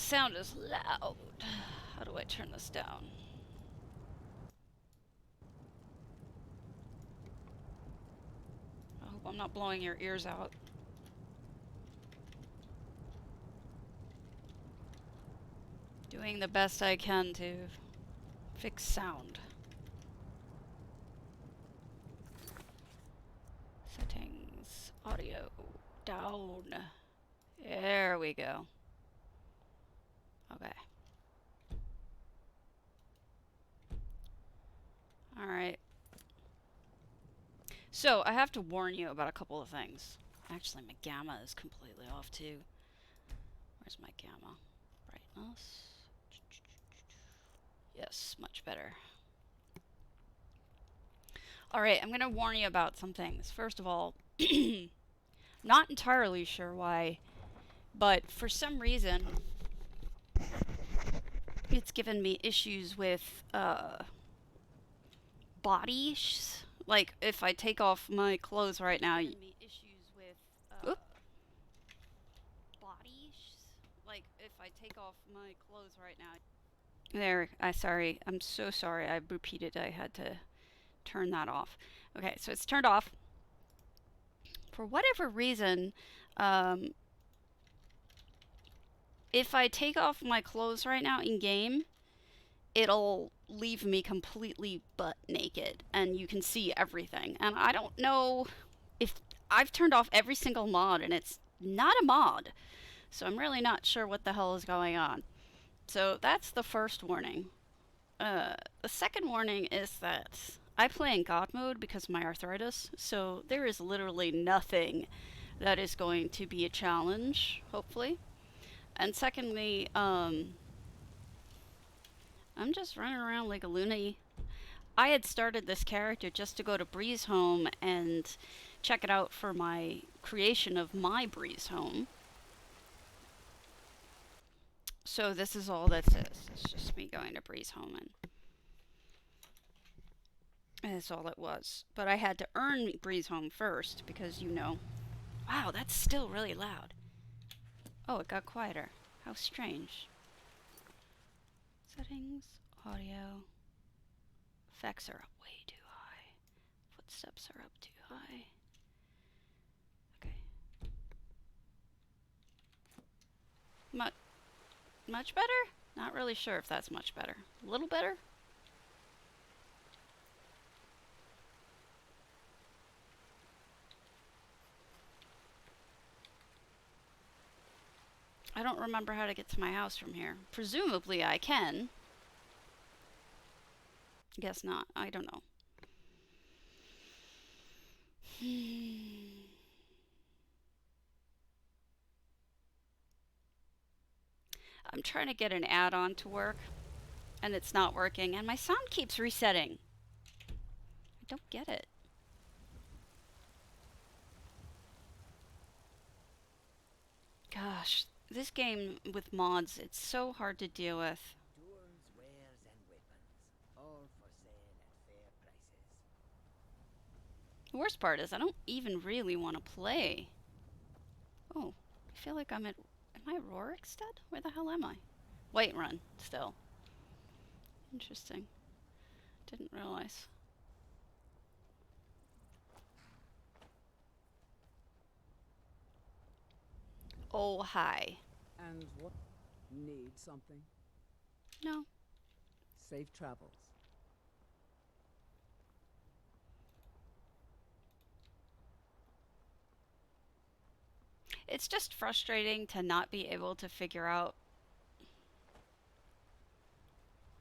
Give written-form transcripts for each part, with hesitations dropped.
sound is loud. How do I turn this down? I hope I'm not blowing your ears out. Doing the best I can to fix sound. Settings, audio, down. There we go. Okay. Alright. So, I have to warn you about a couple of things. Actually, my gamma is completely off too. Where's my gamma? Brightness. Yes, much better. Alright, I'm going to warn you about some things. First of all, not entirely sure why, but for some reason, it's given me issues with bodies. Like, if I take off my clothes right now... Oop. Bodies. Like, if I take off my clothes right now... There, I'm so sorry. I repeated. I had to turn that off. Okay, so it's turned off. For whatever reason, if I take off my clothes right now in game, it'll leave me completely butt naked and you can see everything. And I don't know if I've turned off every single mod and it's not a mod. So I'm really not sure what the hell is going on. So that's the first warning. The second warning is that I play in God mode because of my arthritis, so there is literally nothing that is going to be a challenge, hopefully. And secondly, I'm just running around like a loony. I had started this character just to go to Breeze Home and check it out for my creation of my Breeze Home. So this is all this is. It's just me going to Breeze Home and that's all it was. But I had to earn Breeze Home first because, you know... Wow, that's still really loud. Oh, it got quieter. How strange. Settings, audio. Effects are up way too high. Footsteps are up too high. Okay. Much better? Not really sure if that's much better. A little better? I don't remember how to get to my house from here. Presumably I can. Guess not. I don't know. I'm trying to get an add-on to work, and it's not working, and my sound keeps resetting. I don't get it. Gosh, this game with mods, it's so hard to deal with. Tools, wares, and weapons, all for sale at fair prices. The worst part is I don't even really want to play. Oh, I feel like I'm at... Am I at Rorikstead? Where the hell am I? Whiterun, still. Interesting. Didn't realize. Oh, hi. And what? Need something? No. Safe travels. It's just frustrating to not be able to figure out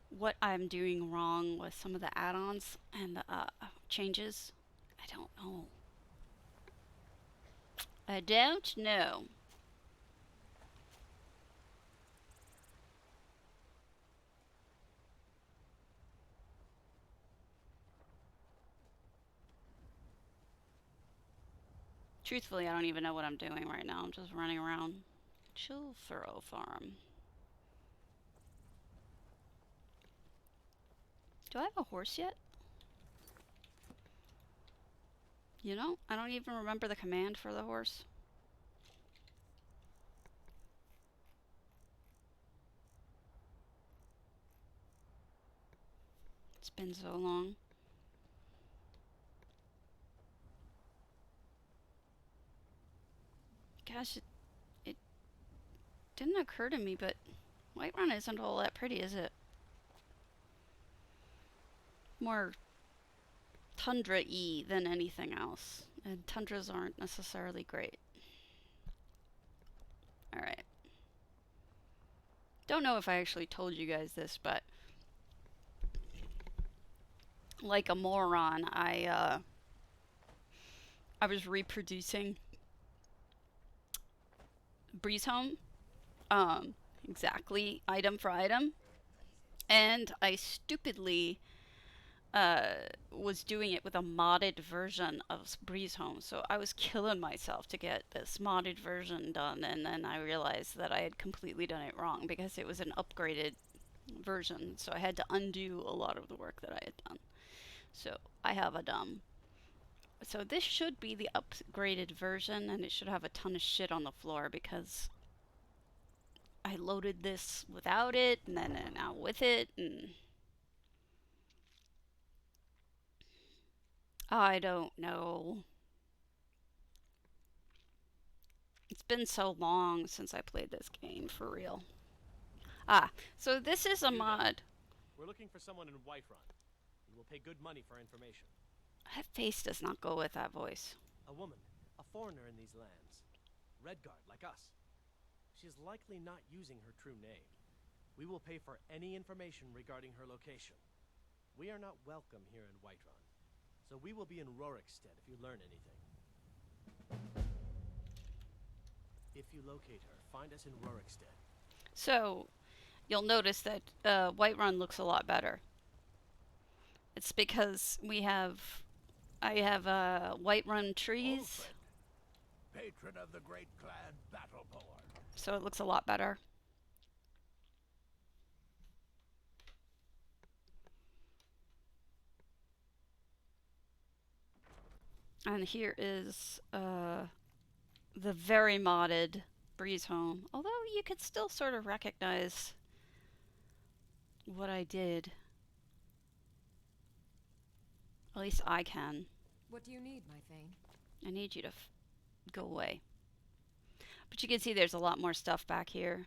what I'm doing wrong with some of the add-ons and the changes. I don't know. I don't know. Truthfully, I don't even know what I'm doing right now. I'm just running around. Chill Furrow Farm. Do I have a horse yet? You know, I don't even remember the command for the horse. It's been so long. Gosh, it didn't occur to me, but Whiterun isn't all that pretty, is it? More tundra-y than anything else. And tundras aren't necessarily great. Alright. Don't know if I actually told you guys this, but like a moron, I was reproducing Breeze Home, exactly item for item, and I stupidly was doing it with a modded version of Breeze Home. So I was killing myself to get this modded version done, and then I realized that I had completely done it wrong because it was an upgraded version. So I had to undo a lot of the work that I had done. So I have a dumb. So this should be the upgraded version, and it should have a ton of shit on the floor because I loaded this without it, and then now with it, and I don't know. It's been so long since I played this game, for real. Ah, so this is a mod. We're looking for someone in Whiterun. We will pay good money for information. That face does not go with that voice. A woman, a foreigner in these lands. Redguard, like us. She is likely not using her true name. We will pay for any information regarding her location. We are not welcome here in Whiterun, so we will be in Rorikstead if you learn anything. If you locate her, find us in Rorikstead. So, you'll notice that Whiterun looks a lot better. It's because I have Whiterun trees. Patron of the great clan Battleborn. So it looks a lot better. And here is the very modded Breeze Home. Although you could still sort of recognize what I did. At least I can. What do you need, my Thane? I need you to go away. But you can see there's a lot more stuff back here.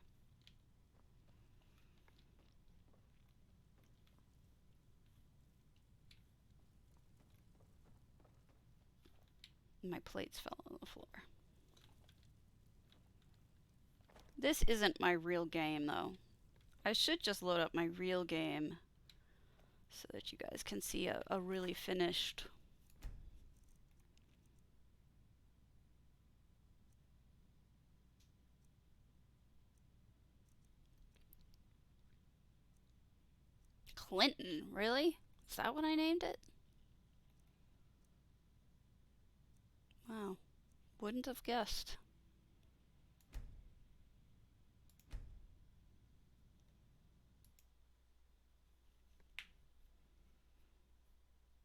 My plates fell on the floor. This isn't my real game, though. I should just load up my real game so that you guys can see a really finished. Clinton, really? Is that what I named it? Wow. Wouldn't have guessed.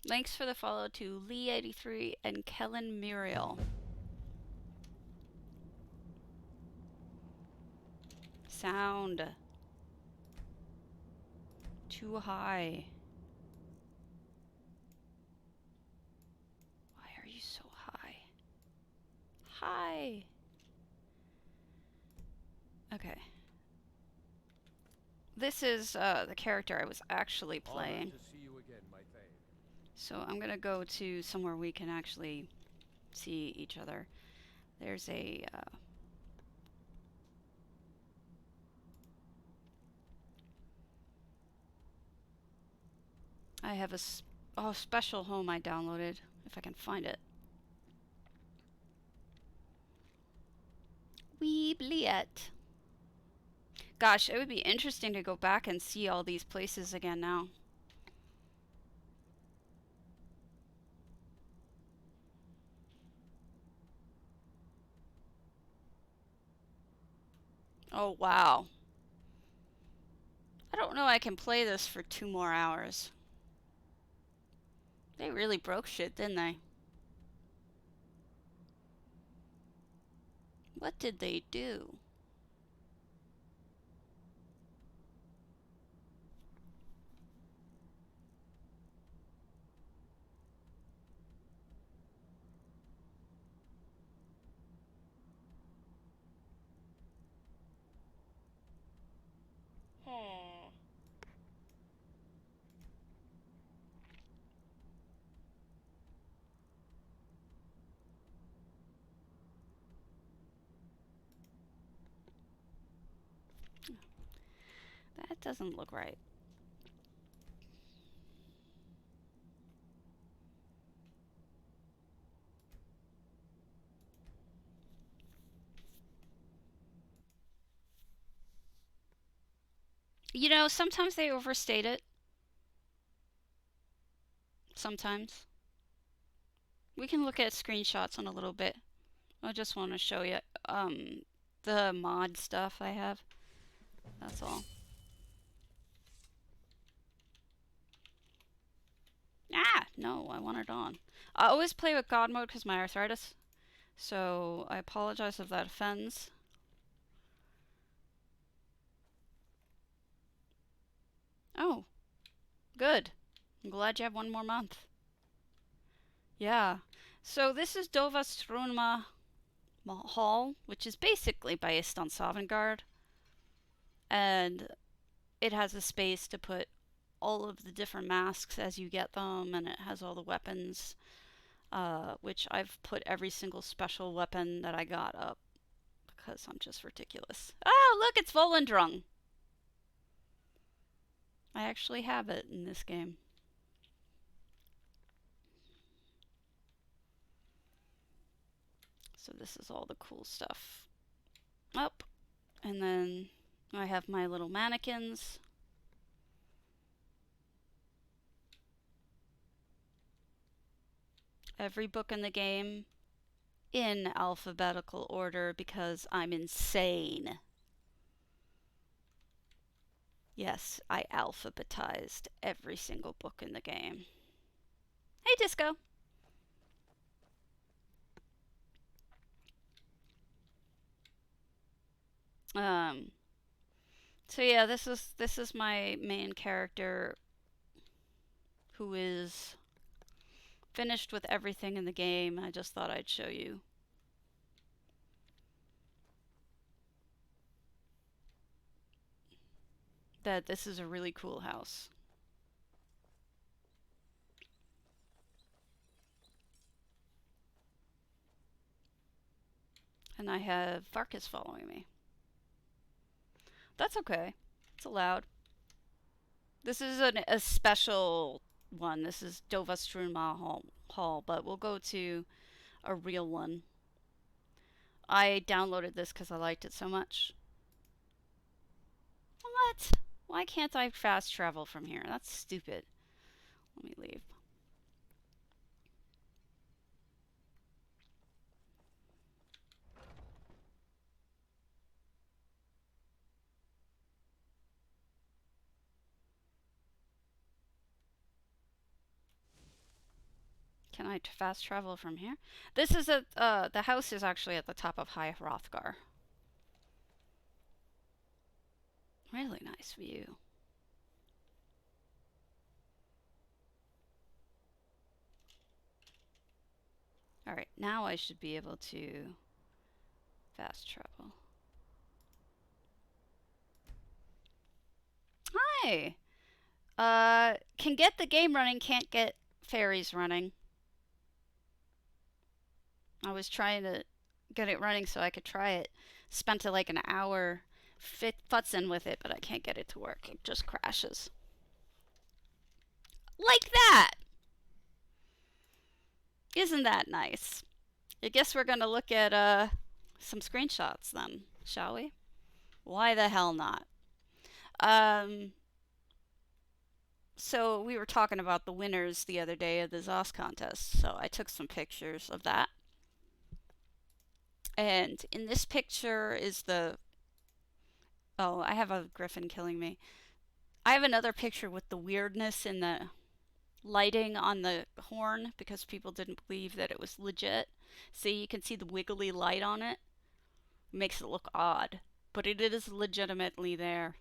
Thanks for the follow to Lee83 and Kellen Muriel. Sound. Too high. Why are you so high? Hi. Okay. This is the character I was actually playing. To see you again, my Thane. So I'm gonna go to somewhere we can actually see each other. There's a I have a special home I downloaded, if I can find it. Weebliet. Gosh, it would be interesting to go back and see all these places again now. Oh, wow. I don't know I can play this for 2 more hours. They really broke shit, didn't they? What did they do? That doesn't look right. You know, sometimes they overstate it. Sometimes. We can look at screenshots in a little bit. I just want to show you the mod stuff I have. That's all. Ah, no, I want it on. I always play with God mode because my arthritis. So I apologize if that offends. Oh, good. I'm glad you have one more month. Yeah. So this is Dova Strunma Hall, which is basically based on Sovngarde. And it has a space to put all of the different masks as you get them, and it has all the weapons, which I've put every single special weapon that I got up because I'm just ridiculous. Oh, look, it's Volendrung. I actually have it in this game. So this is all the cool stuff. Up. And then I have my little mannequins. Every book in the game in alphabetical order because I'm insane. Yes, I alphabetized every single book in the game. Hey, Disco. So yeah, this is my main character who is finished with everything in the game. I just thought I'd show you. That this is a really cool house. And I have Farkas following me. That's okay. It's allowed. This is a special one. This is Dova Hall, but we'll go to a real one. I downloaded this because I liked it so much. What? Why can't I fast travel from here? That's stupid. Let me leave. Can I fast travel from here? This is the house is actually at the top of High Hrothgar. Really nice view. Alright, now I should be able to fast travel. Hi! Can get the game running, can't get fairies running. I was trying to get it running so I could try it. Spent like an hour futzing with it, but I can't get it to work. It just crashes. Like that! Isn't that nice? I guess we're gonna look at some screenshots then, shall we? Why the hell not? So we were talking about the winners the other day of the ZOS contest, so I took some pictures of that. And in this picture is the... Oh, I have a griffin killing me. I have another picture with the weirdness in the lighting on the horn because people didn't believe that it was legit. See, you can see the wiggly light on it. It makes it look odd, but it is legitimately there.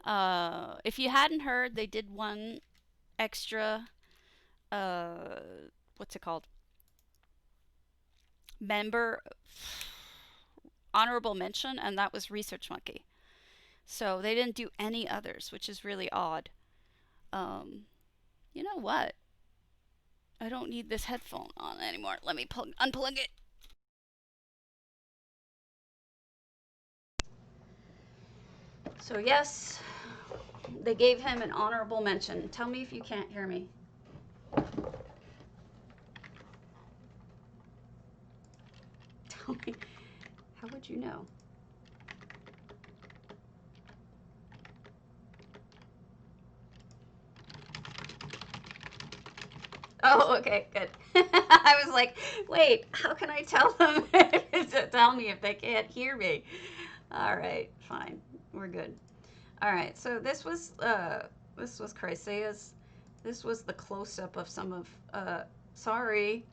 If you hadn't heard, they did one extra, what's it called? Member honorable mention, and that was Research Monkey. So they didn't do any others, which is really odd. You know what? I don't need this headphone on anymore. Let me unplug it. So yes, they gave him an honorable mention. Tell me if you can't hear me. Tell me. How would you know? Oh, okay, good. I was like, wait, how can I tell them to tell me if they can't hear me? All right, fine. We're good. All right, so this was Chrysea's. This was the close-up of some of sorry.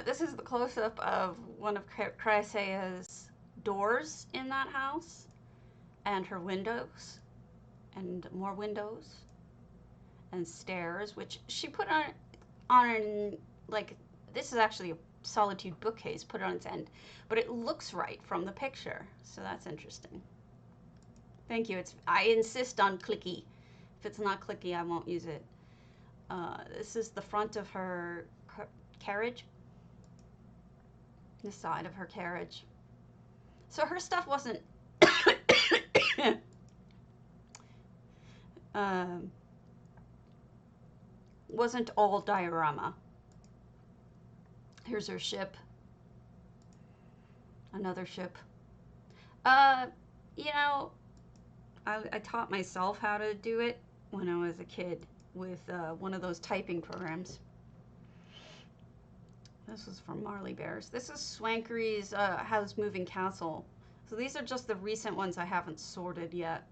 This is the close-up of one of Chrysea's doors in that house and her windows and more windows and stairs, which she put on like this is actually a solitude bookcase, put it on its end, but it looks right from the picture, so that's interesting. Thank you. I insist on clicky. If it's not clicky, I won't use it. This is the front of her carriage, the side of her carriage. So her stuff wasn't um, wasn't all diorama. Here's her ship. Another ship. Uh, you know, I taught myself how to do it when I was a kid with one of those typing programs. This is from Marley Bears. This is Swankery's House Moving Castle. So these are just the recent ones I haven't sorted yet.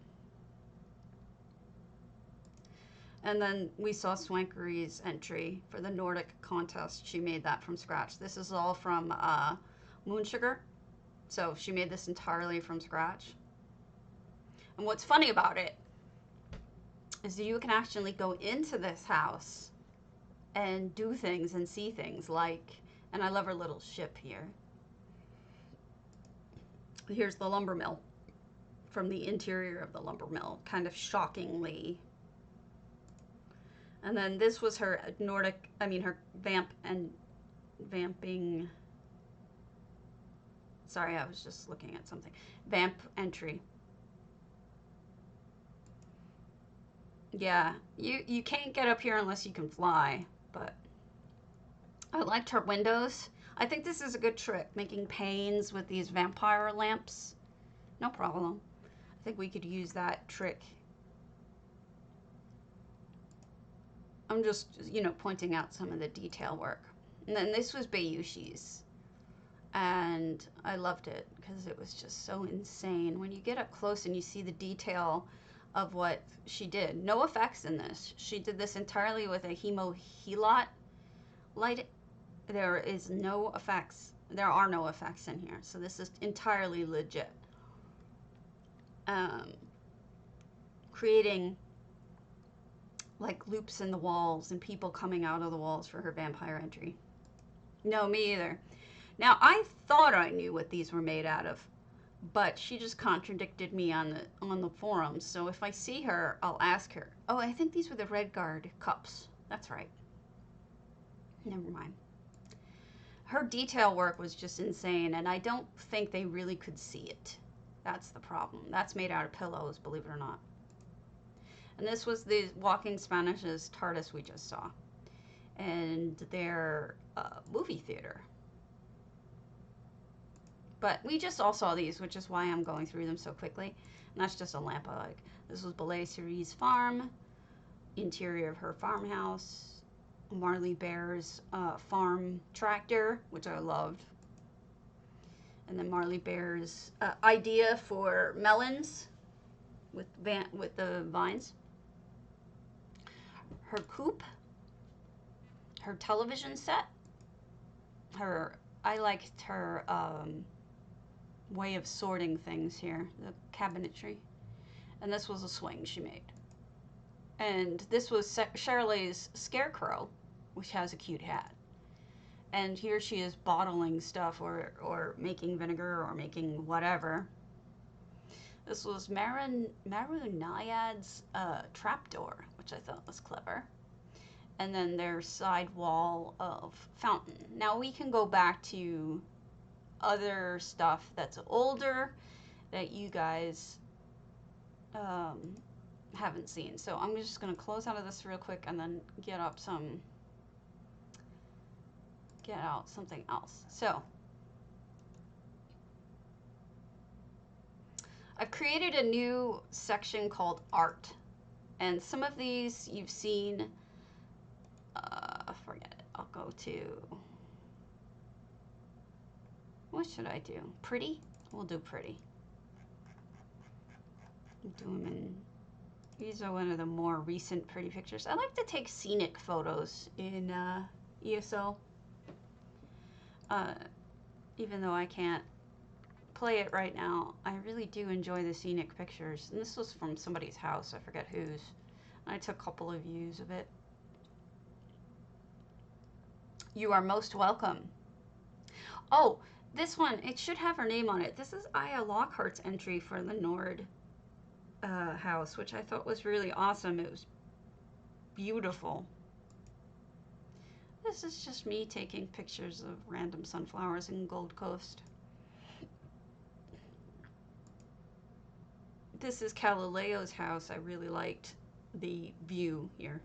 And then we saw Swankery's entry for the Nordic contest. She made that from scratch. This is all from Moonsugar. So she made this entirely from scratch. And what's funny about it is you can actually go into this house and do things and see things like, and I love her little ship here. Here's the lumber mill from the interior of the lumber mill, kind of shockingly. And then this was her Nordic, her vamp and vamping. Sorry, I was just looking at something. Vamp entry. Yeah, you can't get up here unless you can fly, but I liked her windows. I think this is a good trick, making panes with these vampire lamps. No problem. I think we could use that trick. I'm just, pointing out some of the detail work. And then this was Bayushi's. And I loved it because it was just so insane. When you get up close and you see the detail of what she did. No effects in this. She did this entirely with a hemohelot light. There is no effects. There are no effects in here. So this is entirely legit. Creating like loops in the walls and people coming out of the walls for her vampire entry. No, me either. Now, I thought I knew what these were made out of, but she just contradicted me on the forums. So if I see her, I'll ask her. Oh, I think these were the Redguard cups. That's right. Never mind. Her detail work was just insane, and I don't think they really could see it. That's the problem. That's made out of pillows, believe it or not. And this was the Walking Spanish's TARDIS we just saw. And their movie theater. But we just all saw these, which is why I'm going through them so quickly. And that's just a lamp I like. This was Belay Cerie's farm. Interior of her farmhouse. Marley Bear's farm tractor, which I loved. And then Marley Bear's idea for melons with the vines. Her coop. Her television set. I liked her way of sorting things here, the cabinetry. And this was a swing she made. And this was Shirley's scarecrow, which has a cute hat. And here she is bottling stuff or making vinegar or making whatever. This was Maru Naiad's trapdoor, which I thought was clever. And then their side wall of fountain. Now we can go back to other stuff that's older that you guys haven't seen. So I'm just gonna close out of this real quick and then get out something else. So I've created a new section called art, and some of these you've seen. Forget it. I'll go to, what should I do? Pretty? We'll do pretty. Do them in, these are one of the more recent pretty pictures. I like to take scenic photos in ESO. Even though I can't play it right now, I really do enjoy the scenic pictures. And this was from somebody's house, I forget whose. I took a couple of views of it. You are most welcome. Oh, this one, it should have her name on it. This is Aya Lockhart's entry for the Nord house, which I thought was really awesome. It was beautiful. This is just me taking pictures of random sunflowers in Gold Coast. This is Galileo's house. I really liked the view here.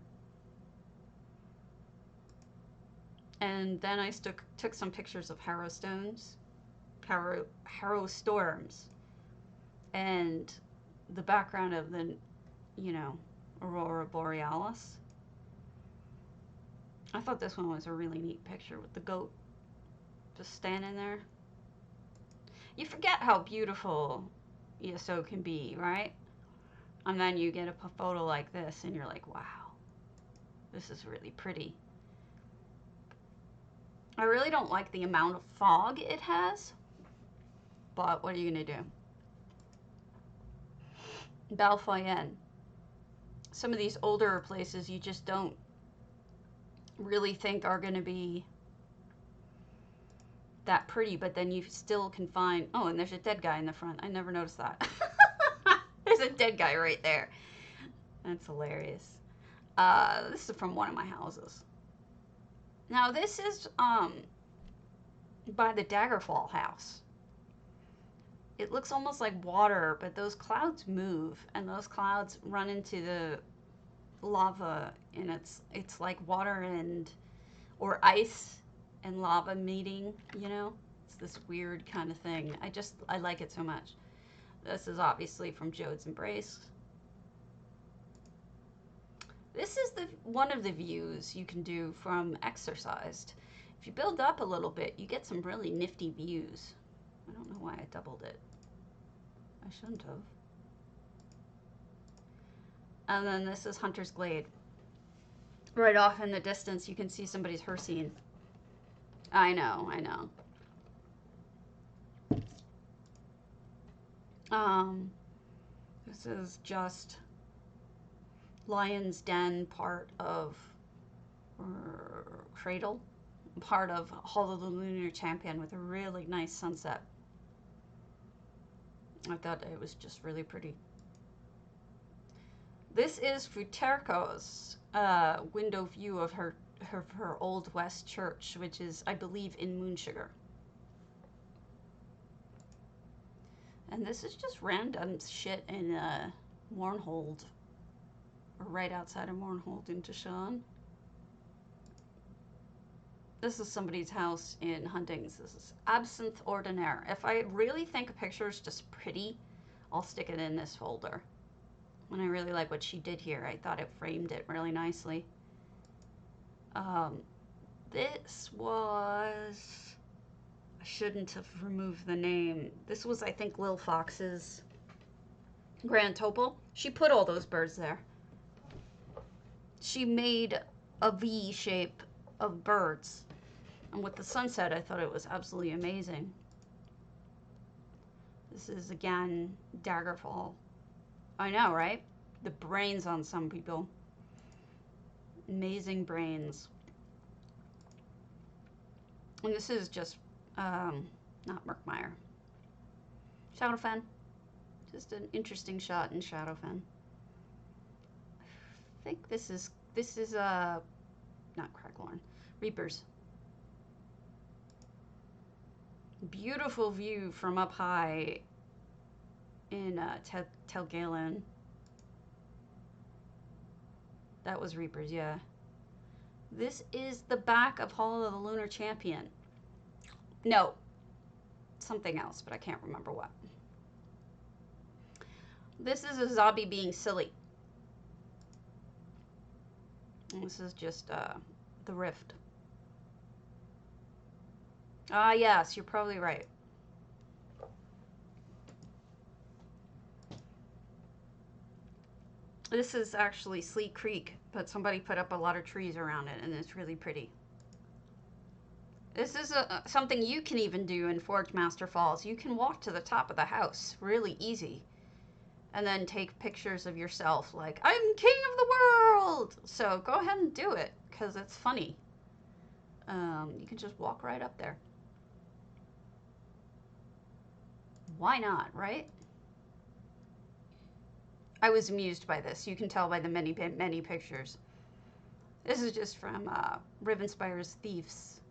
And then I took some pictures of Harrow storms, and the background of the, Aurora Borealis. I thought this one was a really neat picture with the goat just standing there. You forget how beautiful ESO can be, right? And then you get a photo like this and you're like, wow, this is really pretty. I really don't like the amount of fog it has, but what are you gonna do? Balfoyen. Some of these older places you just don't really think are gonna be that pretty, but then you still can find, oh, and there's a dead guy in the front. I never noticed that. There's a dead guy right there. That's hilarious. This is from one of my houses. Now this is by the Daggerfall house. It looks almost like water, but those clouds move, and those clouds run into the lava, and it's like water and or ice and lava meeting, It's this weird kind of thing. I like it so much. This is obviously from Jode's Embrace. This is one of the views you can do from Exercised. If you build up a little bit, you get some really nifty views. I don't know why I doubled it. I shouldn't have. And then this is Hunter's Glade. Right off in the distance, you can see somebody's Hercene. I know. This is just Lion's Den, part of Cradle, part of Hall of the Lunar Champion, with a really nice sunset. I thought it was just really pretty. This is Futerco's window view of her Old West church, which is, I believe, in Moonsugar. And this is just random shit in Mournhold, or right outside of Mournhold in Tashawn. This is somebody's house in Huntings. This is Absinthe Ordinaire. If I really think a picture is just pretty, I'll stick it in this folder. And I really like what she did here. I thought it framed it really nicely. This was, I shouldn't have removed the name. This was, I think, Lil Fox's Grand Topol. She put all those birds there. She made a V shape of birds. And with the sunset, I thought it was absolutely amazing. This is, again, Daggerfall. I know, right? The brains on some people. Amazing brains. And this is just, not Merkmeyer. Shadowfen. Just an interesting shot in Shadowfen. I think this is, not Cracklorn. Reapers. Beautiful view from up high in Telgalen. That was Reapers, yeah. This is the back of Hall of the Lunar Champion. No. Something else, but I can't remember what. This is a zombie being silly. And this is just the rift. Ah, yes, you're probably right. This is actually Sleek Creek, but somebody put up a lot of trees around it, and it's really pretty. This is something you can even do in Forge Master Falls. You can walk to the top of the house, really easy, and then take pictures of yourself like, I'm king of the world! So go ahead and do it, because it's funny. You can just walk right up there. Why not, right? I was amused by this. You can tell by the many pictures. This is just from Rivenspire's Thieves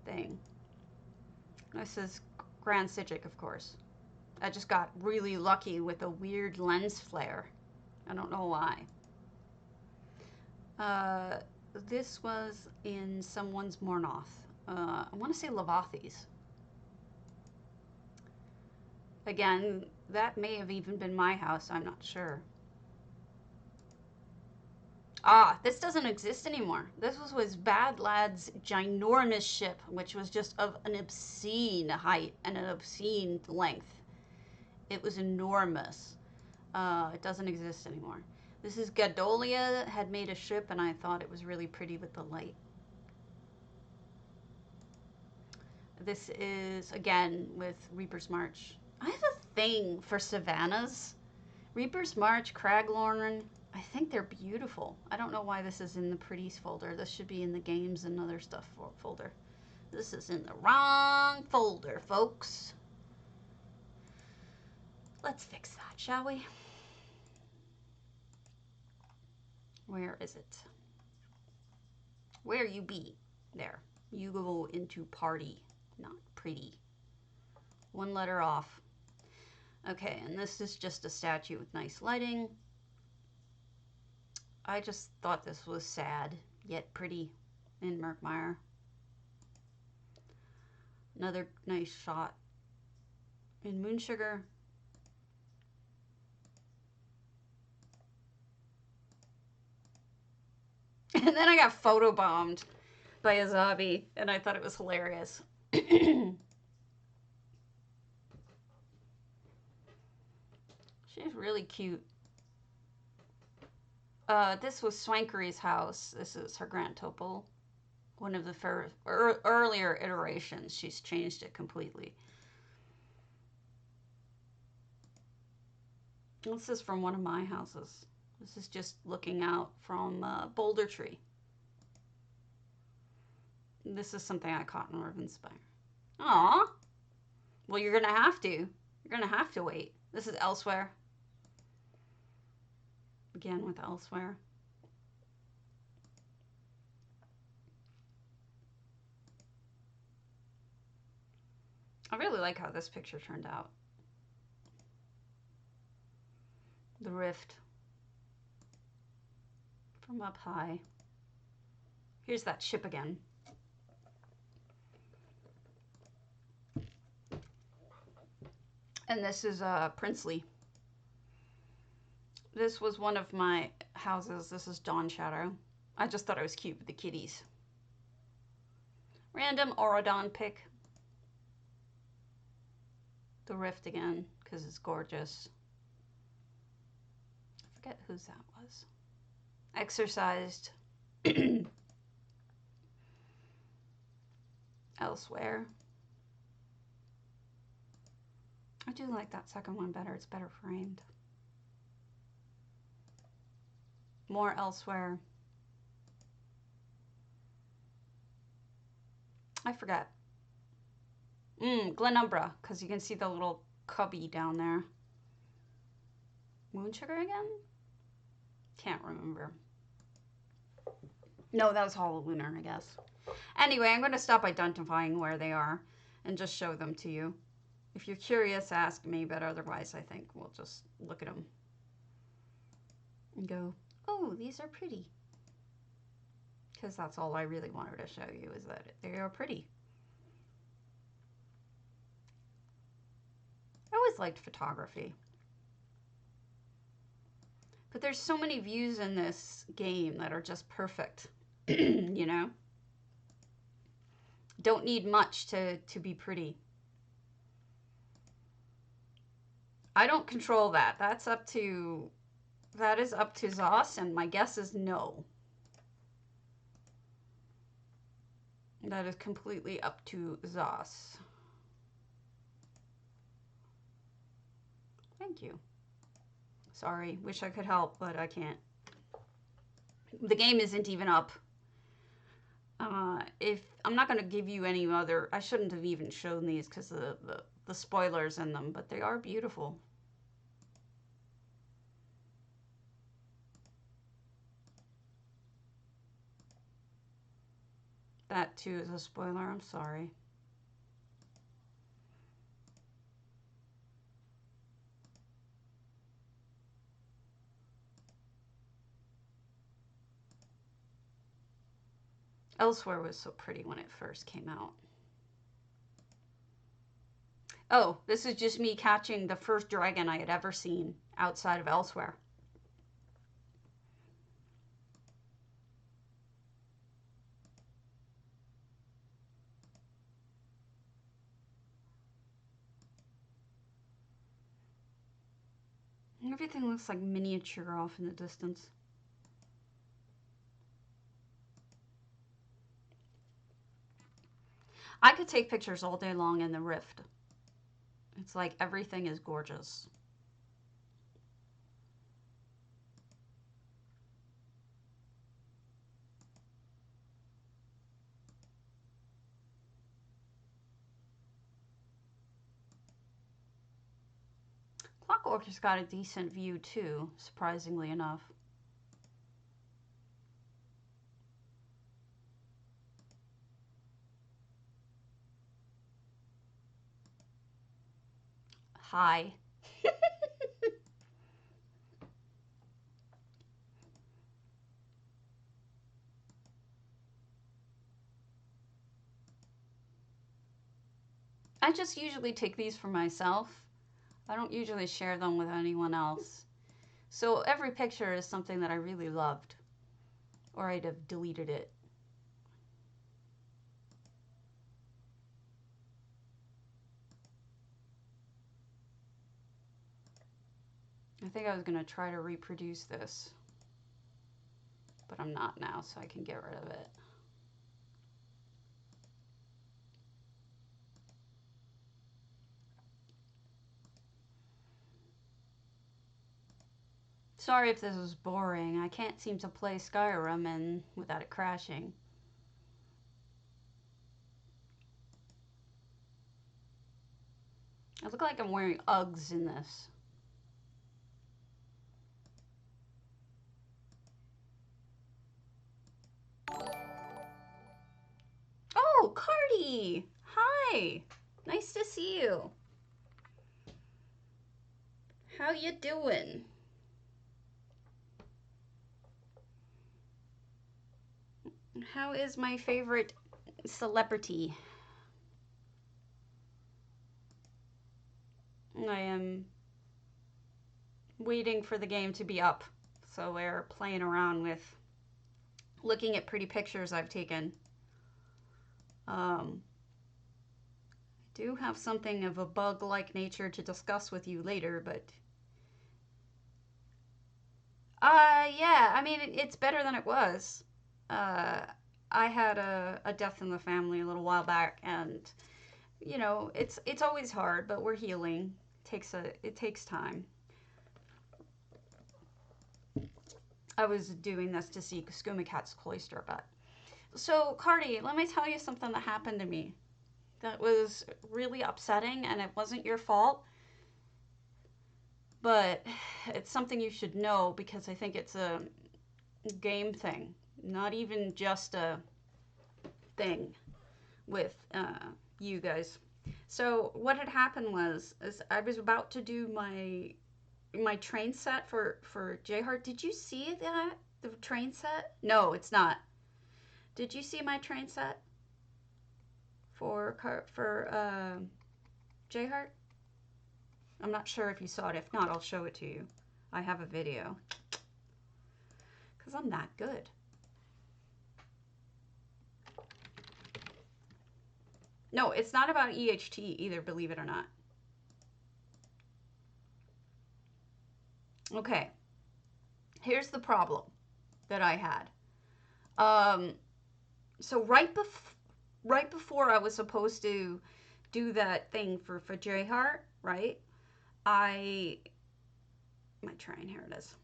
thing. This is Grand Sigic, of course. I just got really lucky with a weird lens flare. I don't know why. This was in someone's Mornoth. I want to say Lavathi's. Again, that may have even been my house. I'm not sure. Ah, this doesn't exist anymore. This was Bad Lad's ginormous ship, which was just of an obscene height and an obscene length. It was enormous. It doesn't exist anymore. This is Gadolia had made a ship, and I thought it was really pretty with the light. This is, again, with Reaper's March. I have a thing for savannas. Reaper's March, Craglorn, I think they're beautiful. I don't know why this is in the pretties folder. This should be in the games and other stuff folder. This is in the wrong folder, folks. Let's fix that, shall we? Where is it? Where you be? There. You go into party, not pretty. One letter off. Okay, and this is just a statue with nice lighting. I just thought this was sad, yet pretty in Murkmire. Another nice shot in Moonsugar. And then I got photobombed by a zombie, and I thought it was hilarious. She's really cute. This was Swankery's house. This is her Grand Topol. One of the earlier iterations. She's changed it completely. This is from one of my houses. This is just looking out from Boulder Tree. This is something I caught in Rivenspire. Aw. Well, you're gonna have to. You're gonna have to wait. This is Elsewhere. Again with Elsewhere. I really like how this picture turned out. The rift from up high. Here's that ship again. And this is Princely. This was one of my houses. This is Dawn Shadow. I just thought it was cute with the kitties. Random Aurodon pick. The rift again, because it's gorgeous. I forget whose that was. Exercised. Elsewhere. I do like that second one better. It's better framed. More Elsewhere. I forget. Glenumbra, because you can see the little cubby down there. Moonsugar again? Can't remember. No, that was Hollow Lunar, I guess. Anyway, I'm going to stop identifying where they are and just show them to you. If you're curious, ask me, but otherwise I think we'll just look at them and go, oh, these are pretty. because that's all I really wanted to show you, is that they are pretty. I always liked photography. But there's so many views in this game that are just perfect, you know? Don't need much to be pretty. I don't control that. That is up to Zos, and my guess is no. That is completely up to Zos. Thank you. Sorry, wish I could help, but I can't. The game isn't even up. If I'm not going to give you any other, I shouldn't have even shown these because of the spoilers in them, but they are beautiful. That too is a spoiler, I'm sorry. Elsewhere was so pretty when it first came out. Oh, this is just me catching the first dragon I had ever seen outside of Elsewhere. Everything looks like miniature off in the distance. I could take pictures all day long in the Rift. It's like everything is gorgeous. Clockwork's got a decent view too, surprisingly enough. Hi. I just usually take these for myself. I don't usually share them with anyone else. So every picture is something that I really loved, or I'd have deleted it. I think I was going to try to reproduce this, but I'm not now, so I can get rid of it. Sorry if this is boring. I can't seem to play Skyrim and without it crashing. I look like I'm wearing Uggs in this. Oh, Cardi! Hi! Nice to see you. How you doing? How is my favorite celebrity? I am waiting for the game to be up, so we're playing around with looking at pretty pictures I've taken. I do have something of a bug-like nature to discuss with you later, but yeah, I mean, it's better than it was. I had a death in the family a little while back, and you know, it's always hard, but we're healing. It takes time. I was doing this to see Skooma Cat's Cloister, but so Cardi, let me tell you something that happened to me that was really upsetting, and it wasn't your fault, but it's something you should know because I think it's a game thing, not even just a thing with you guys. So what had happened was is I was about to do my train set for J Heart. Did you see that, the train set? No, it's not. Did you see my train set for J-Heart? I'm not sure if you saw it. If not, I'll show it to you. I have a video. Because I'm that good. No, it's not about EHT either, believe it or not. Okay. Here's the problem that I had. So right before I was supposed to do that thing for J-Heart, right? My train, here it is.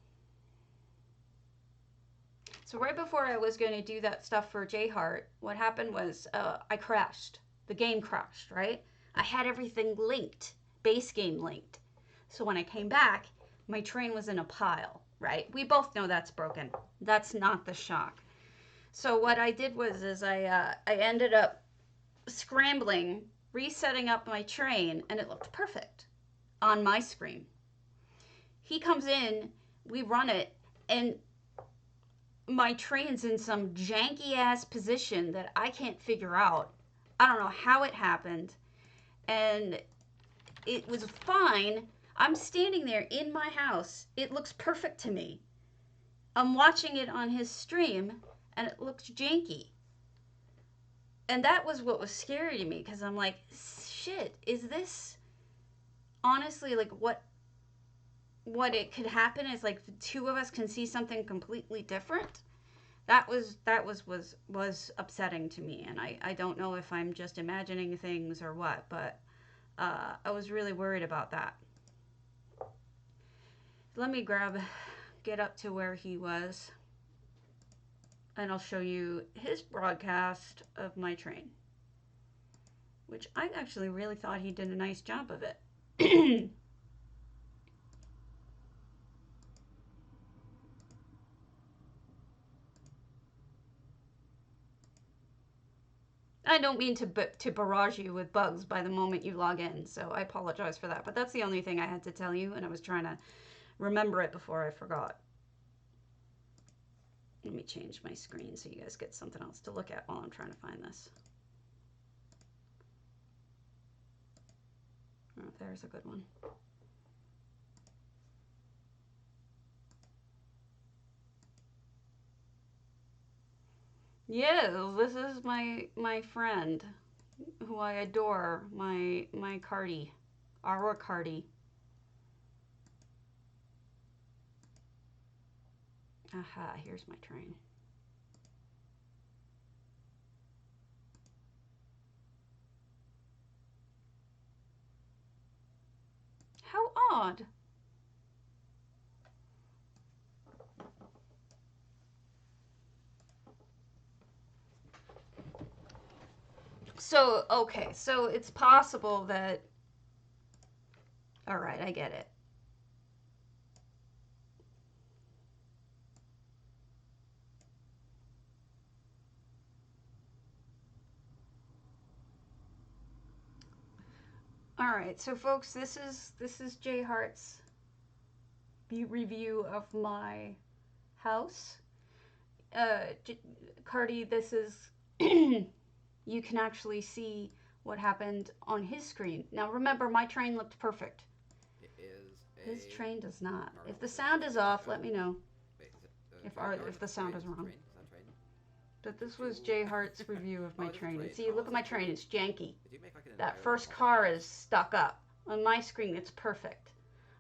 So right before I was going to do that stuff for J-Heart, what happened was I crashed. The game crashed, right? I had everything linked, base game linked. So when I came back, my train was in a pile, right? We both know that's broken. That's not the shock. So what I did was I ended up scrambling, resetting up my train, and it looked perfect on my screen. He comes in, we run it, and my train's in some janky ass position that I can't figure out. I don't know how it happened. And it was fine. I'm standing there in my house. It looks perfect to me. I'm watching it on his stream and it looks janky. And that was what was scary to me because I'm like, shit, is this honestly like what it could happen is like the two of us can see something completely different? That was upsetting to me, and I don't know if I'm just imagining things or what, but I was really worried about that. Let me get up to where he was, and I'll show you his broadcast of my train, which I actually really thought he did a nice job of it. I don't mean to barrage you with bugs by the moment you log in, so I apologize for that. But that's the only thing I had to tell you, and I was trying to remember it before I forgot. Let me change my screen so you guys get something else to look at while I'm trying to find this. Oh, there's a good one. Yes, this is my friend, who I adore, my Cardi, our Cardi. Aha, here's my train. How odd. So, okay, so it's possible that... All right, I get it. All right, so folks, this is J Hart's review of my house. Cardi, this is you can actually see what happened on his screen. Now remember, my train looked perfect. It is His train does not. If the sound is off, let me know. Wait, is it, If the sound is wrong. Train? Is that train? But this was J Hart's review of my train. And see, look at my train. It's janky. Did you make like an That entire first little car tunnel is stuck up. On my screen, it's perfect.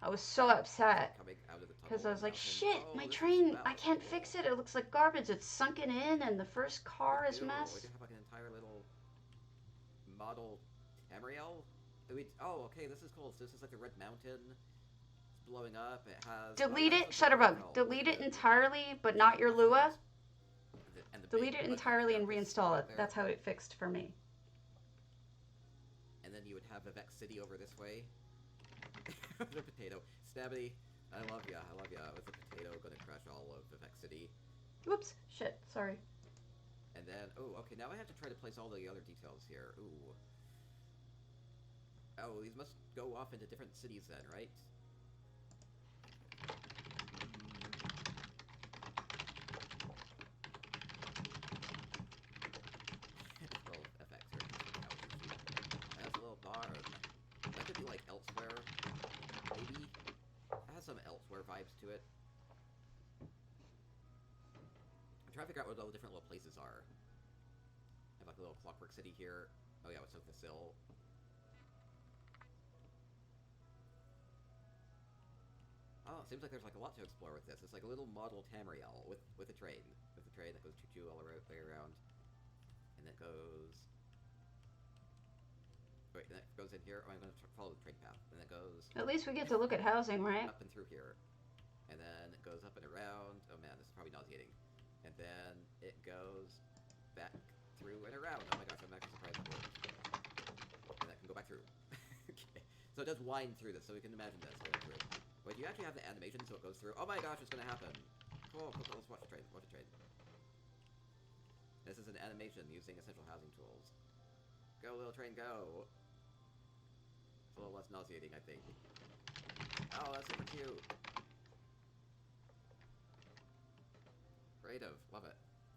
I was so upset coming out of the because I tunnel was like, and shit, oh, my this is train, I can't valuable. fix it. It looks like garbage. It's sunken in, and the first car is We do mess. have like an entire little model Tamriel. Okay, this is cool. So this is like the Red Mountain. It's blowing up. It has. Delete yeah, it, it's like Shutterbug. Ragnarok Delete with it the- entirely, but not your Lua. and the Delete big it mud entirely and cactus reinstall right it. there. That's how it fixed for me. And then you would have Vivek City over this way. The potato. Stabby, I love ya. With the potato, gonna crush all of Vivek City. Whoops. Shit. Sorry. And then, okay, now I have to try to place all the other details here. Oh, these must go off into different cities then, right? to it. I'm trying to figure out what all the different little places are. I have like a little clockwork city here. Oh yeah, what's with the sill? Oh, it seems like there's like a lot to explore with this. It's like a little model Tamriel with a train. With a train that goes choo-choo all the way around. And it goes... Wait, and it goes in here. Oh, I'm going to follow the train path. And it goes... At least we get to look at housing, right? Up and through here. And then it goes up and around. Oh man, this is probably nauseating. And then it goes back through and around. Oh my gosh, I'm actually surprised it works. And that can go back through. Okay. So it does wind through this, so we can imagine this going through. Wait, do you actually have the animation so it goes through? Oh my gosh, it's gonna happen. Cool, let's watch the train, This is an animation using essential housing tools. Go, little train, go! It's a little less nauseating, I think. Oh, that's super cute! Creative, love it.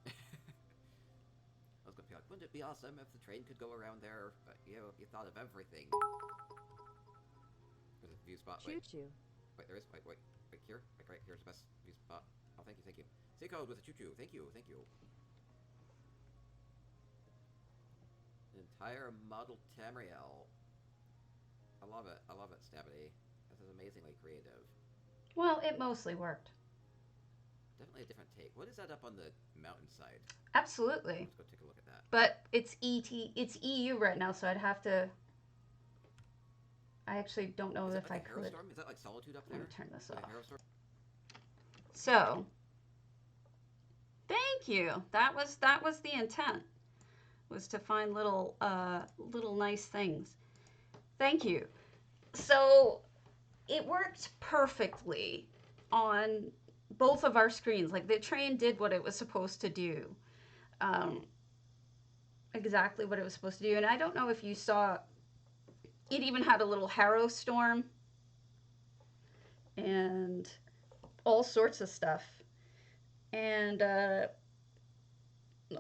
I was gonna be like, wouldn't it be awesome if the train could go around there? But you thought of everything. There's a view spot, wait. Choo-choo. Wait, there is. Wait, here. Right, here's the best view spot. Oh, thank you. C code with a choo-choo. Thank you. An entire model Tamriel. I love it, Stabby. This is amazingly creative. Well, it mostly worked. Definitely a different take. What is that up on the mountainside? Absolutely. Let's go take a look at that. But it's it's EU right now, so I'd have to... I actually don't know if I could. Storm? Is that like Solitude up there? Let me turn this off. Storm? So, thank you. That was the intent, was to find little nice things. Thank you. So, it worked perfectly on both of our screens. Like, the train did what it was supposed to do. Exactly what it was supposed to do. And I don't know if you saw, it even had a little harrow storm and all sorts of stuff. And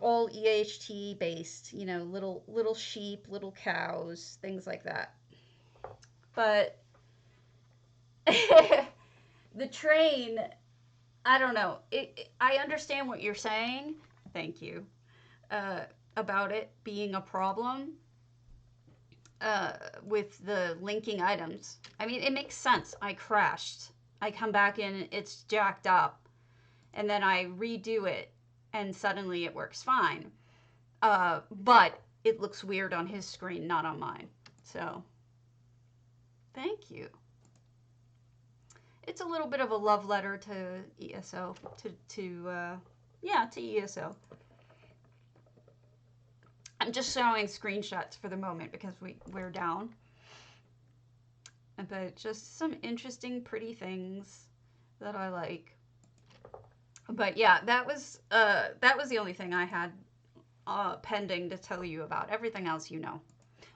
all EHT based, you know, little sheep, little cows, things like that. But the train, I don't know. I understand what you're saying. Thank you. About it being a problem with the linking items. I mean, it makes sense. I crashed. I come back in, it's jacked up. And then I redo it, and suddenly it works fine. But it looks weird on his screen, not on mine. So, thank you. It's a little bit of a love letter to ESO, to ESO. I'm just showing screenshots for the moment because we're down. But just some interesting, pretty things that I like. But yeah, that was the only thing I had pending to tell you about. Everything else you know.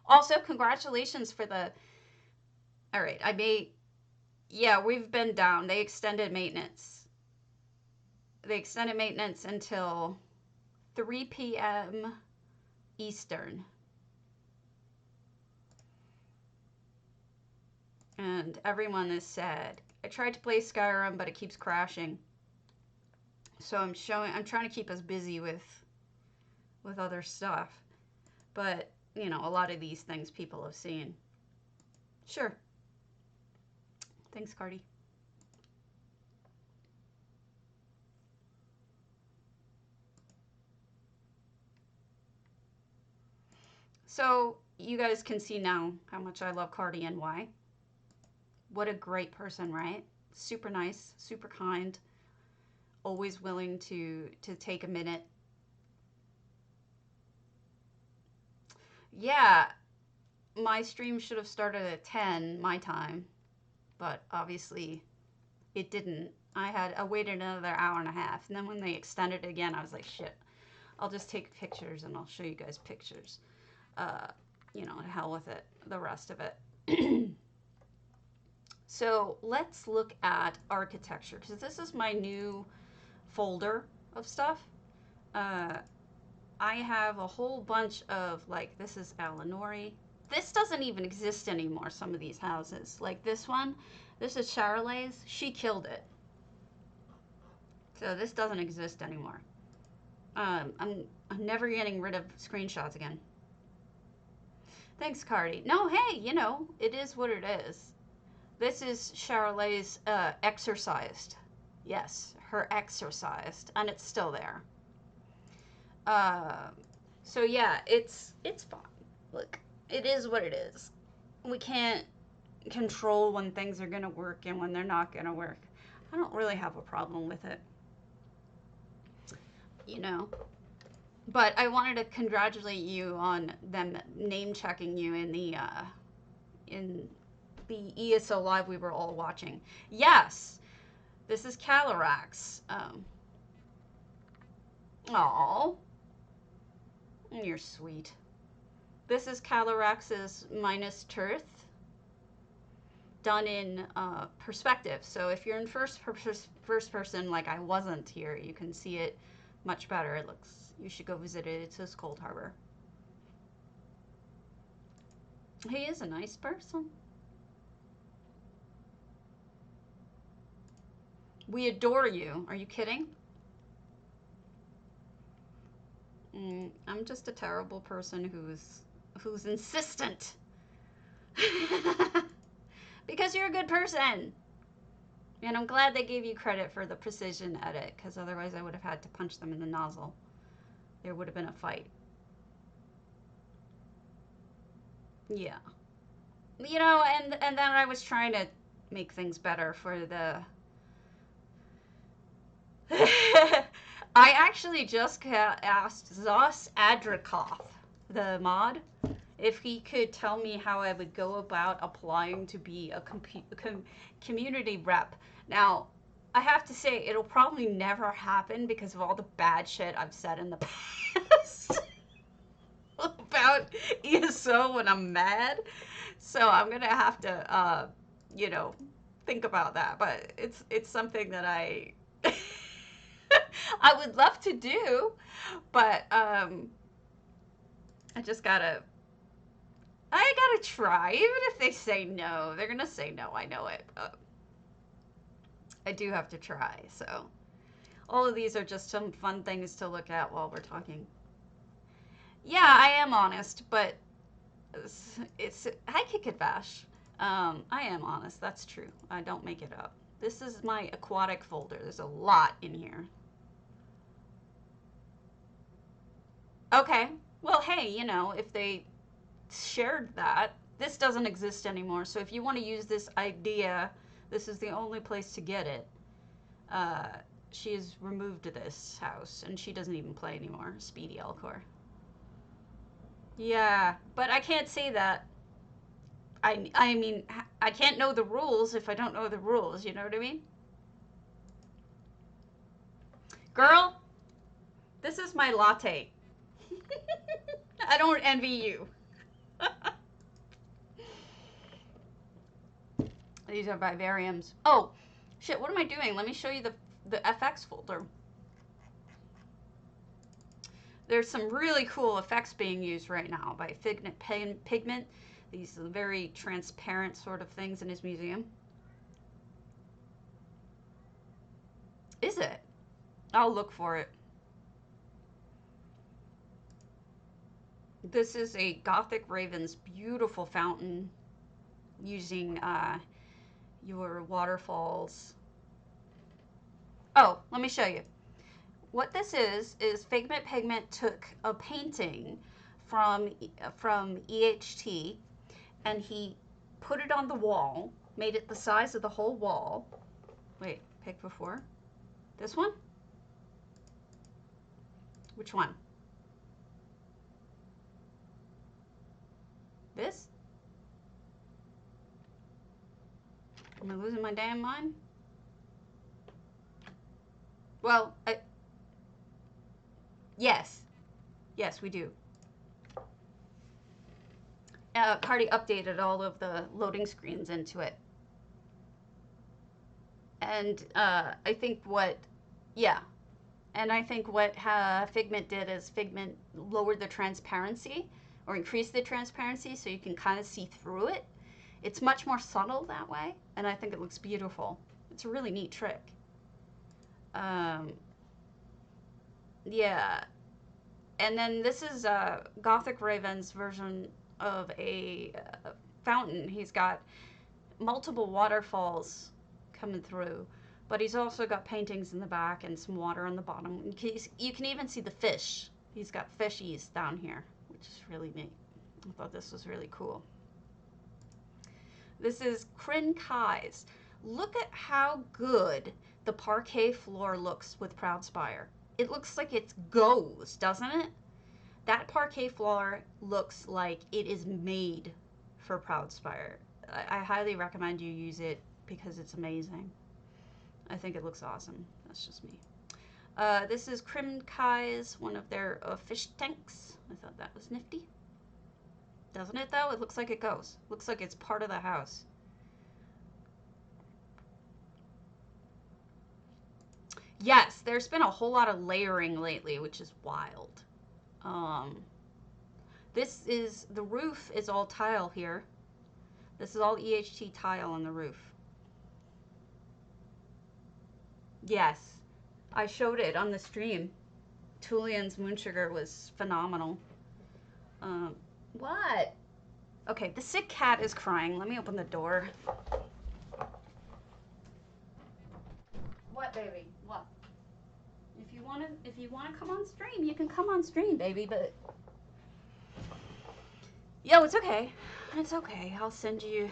Also, congratulations for the... Alright, yeah, we've been down. They extended maintenance. They extended maintenance until 3 p.m. Eastern. And everyone is sad. I tried to play Skyrim, but it keeps crashing. So I'm trying to keep us busy with other stuff. But, you know, a lot of these things people have seen. Sure. Thanks, Cardi. So, you guys can see now how much I love Cardi and why. What a great person, right? Super nice, super kind. Always willing to take a minute. Yeah, my stream should have started at 10 my time, but obviously it didn't. I waited another hour and a half, and then when they extended it again, I was like, shit, I'll just take pictures and I'll show you guys pictures. You know, to hell with it, the rest of it. So let's look at architecture, because this is my new folder of stuff. I have a whole bunch of, like, this is Alinori. This doesn't even exist anymore, some of these houses. Like this one, this is Charolais. She killed it. So this doesn't exist anymore. I'm never getting rid of screenshots again. Thanks, Cardi. No, hey, you know, it is what it is. This is Charolai's exercised. Yes, her exercised, and it's still there. So yeah, it's fine. Look, it is what it is. We can't control when things are gonna work and when they're not gonna work. I don't really have a problem with it, you know. But I wanted to congratulate you on them name checking you in the ESO live we were all watching. Yes, this is Calyrax. Oh, you're sweet. This is Calyrax's minus Tirth done in perspective. So if you're in first person, like I wasn't here, you can see it much better. It looks. You should go visit it. It says Cold Harbor. He is a nice person. We adore you. Are you kidding? I'm just a terrible person who's insistent. Because you're a good person. And I'm glad they gave you credit for the precision edit, because otherwise I would have had to punch them in the nozzle. There would have been a fight. Yeah. You know, and then I was trying to make things better for the... I actually just asked Zos Adrikoff, the mod, if he could tell me how I would go about applying to be a community rep. Now, I have to say, it'll probably never happen because of all the bad shit I've said in the past about ESO when I'm mad. So I'm gonna have to, you know, think about that. But it's something that I I would love to do, but I gotta try. Even if they say no, they're gonna say no. I know it. But I do have to try. So all of these are just some fun things to look at while we're talking. Yeah, I am honest, but it's hi Kick It Bash. I am honest. That's true. I don't make it up. This is my aquatic folder. There's a lot in here. Okay. Well, hey, you know, if they shared that, this doesn't exist anymore. So if you want to use this idea, this is the only place to get it. She has removed this house, and she doesn't even play anymore. Speedy Elcor. Yeah, but I can't say that. I mean, I can't know the rules if I don't know the rules. You know what I mean? Girl, this is my latte. I don't envy you. These are vivariums. Oh, shit, what am I doing? Let me show you the FX folder. There's some really cool effects being used right now by Pigment. These very transparent sort of things in his museum. Is it? I'll look for it. This is a Gothic Raven's beautiful fountain using your waterfalls. Oh, let me show you. What this is Figment Pigment took a painting from EHT and he put it on the wall, made it the size of the whole wall. Wait, pick before. This one? Which one? This? Am I losing my damn mind? Well, yes. Yes, we do. Cardi updated all of the loading screens into it. And I think what, yeah. And I think what Figment did is Figment lowered the transparency or increased the transparency so you can kind of see through it. It's much more subtle that way, and I think it looks beautiful. It's a really neat trick. Yeah. And then this is Gothic Raven's version of a fountain. He's got multiple waterfalls coming through, but he's also got paintings in the back and some water on the bottom. You can even see the fish. He's got fishies down here, which is really neat. I thought this was really cool. This is Kryn Kai's. Look at how good the parquet floor looks with Proudspire. It looks like it goes, doesn't it? That parquet floor looks like it is made for Proudspire. I highly recommend you use it because it's amazing. I think it looks awesome. That's just me. This is Kryn Kai's, one of their fish tanks. I thought that was nifty. Doesn't it though? It looks like it goes. Looks like it's part of the house. Yes, there's been a whole lot of layering lately, which is wild. This is, the roof is all tile here. This is all EHT tile on the roof. Yes, I showed it on the stream. Tulian's Moonsugar was phenomenal. What? Okay, the sick cat is crying. Let me open the door. What, baby? What? If you wanna come on stream, you can come on stream, baby, but yo, it's okay. It's okay. I'll send you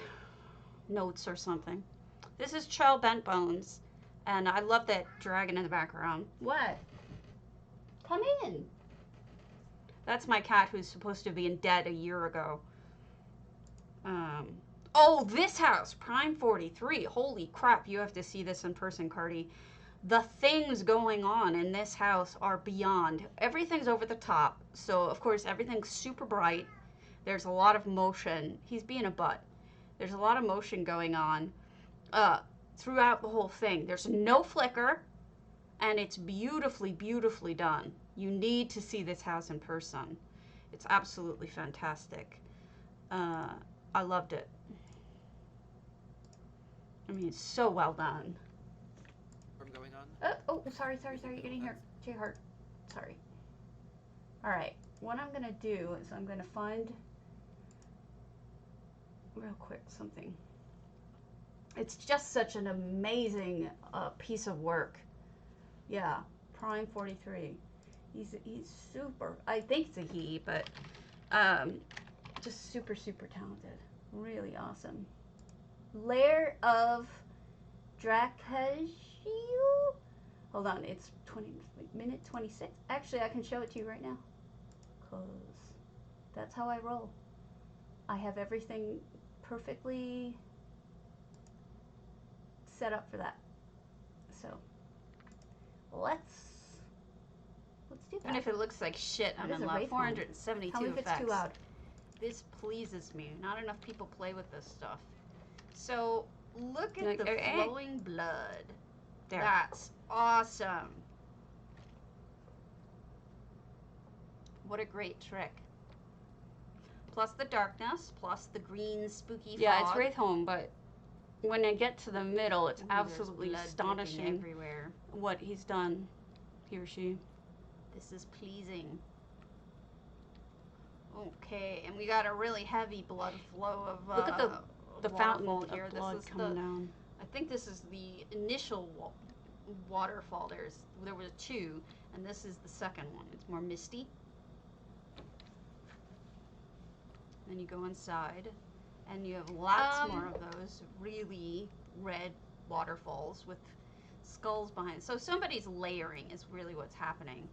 notes or something. This is Chell Bent Bones, and I love that dragon in the background. What? Come in. That's my cat who's supposed to be dead a year ago. Oh, this house, Prime 43. Holy crap, you have to see this in person, Cardi. The things going on in this house are beyond. Everything's over the top, so of course everything's super bright. There's a lot of motion. He's being a butt. There's a lot of motion going on throughout the whole thing. There's no flicker, and it's beautifully, beautifully done. You need to see this house in person. It's absolutely fantastic. I loved it. I mean, it's so well done. From going on? Oh, sorry, you're getting here. J-Heart. Sorry. Alright, what I'm gonna do is I'm gonna find, real quick, something. It's just such an amazing piece of work. Yeah, Prime 43. He's super, I think it's a he, but just super, super talented. Really awesome. Lair of Drakajil? Hold on, it's minute 26. Actually, I can show it to you right now. Cause that's how I roll. I have everything perfectly set up for that. So let's do that. Even if it looks like shit, I'm in love. 472 Tell me if effects. it's too loud. This pleases me. Not enough people play with this stuff. So look at Like, the eh. flowing blood. There. That's awesome. What a great trick. Plus the darkness, plus the green spooky fog. Yeah, it's Wraith Home, but when I get to the middle, it's Ooh, there's absolutely blood astonishing dripping everywhere. what he's done, he or she. This is pleasing. Okay, and we got a really heavy blood flow of Look at the fountain waterfall of here. blood This is coming down. I think this is the initial waterfall. There were two, and this is the second one. It's more misty. Then you go inside, and you have lots more of those really red waterfalls with skulls behind. So somebody's layering is really what's happening.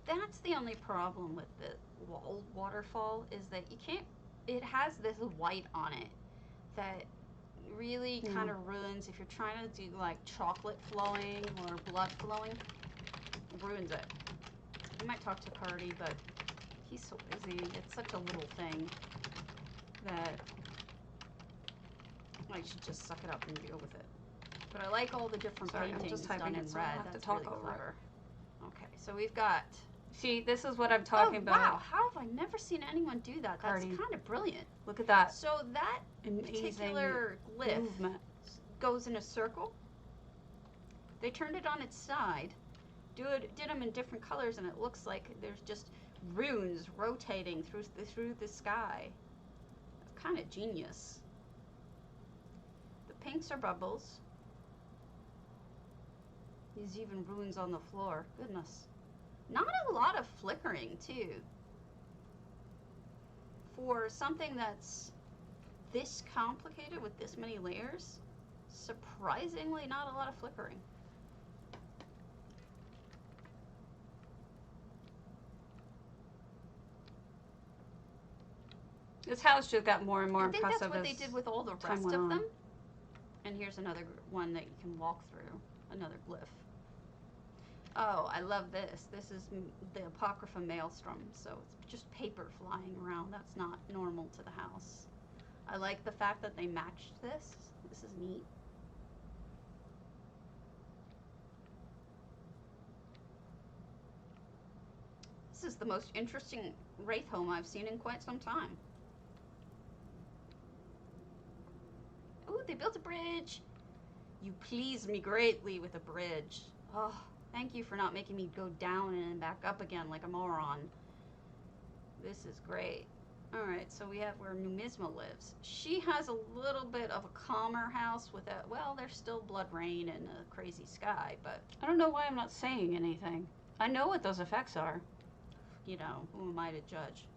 That's the only problem with the old waterfall is that you can't. It has this white on it that really kind of ruins if you're trying to do like chocolate flowing or blood flowing. It ruins it. I might talk to Cardi, but he's so busy. It's such a little thing that I should just suck it up and deal with it. But I like all the different Sorry, I'm paintings just done typing in it, so I'll red. have to That's talk really over it. clever. Okay, so we've got. See, this is what I'm talking about. Wow, how have I never seen anyone do that? That's Cardi. kind of brilliant. Look at that So that amazing particular glyph movement. goes in a circle. They turned it on its side, did them in different colors, and it looks like there's just runes rotating through the sky. Kind of genius. The pinks are bubbles. There's even runes on the floor. Goodness. Not a lot of flickering, too. For something that's this complicated with this many layers, surprisingly not a lot of flickering. This house just got more and more impressive. I think that's what they did with all the rest of them. And here's another one that you can walk through. Another glyph. Oh, I love this. This is the Apocrypha Maelstrom. So it's just paper flying around. That's not normal to the house. I like the fact that they matched this. This is neat. This is the most interesting Wraith home I've seen in quite some time. Ooh, they built a bridge. You please me greatly with a bridge. Oh, thank you for not making me go down and back up again like a moron. This is great. Alright, so we have where Numisma lives. She has a little bit of a calmer house with a, well, there's still blood rain and a crazy sky, but I don't know why I'm not saying anything. I know what those effects are. You know, who am I to judge?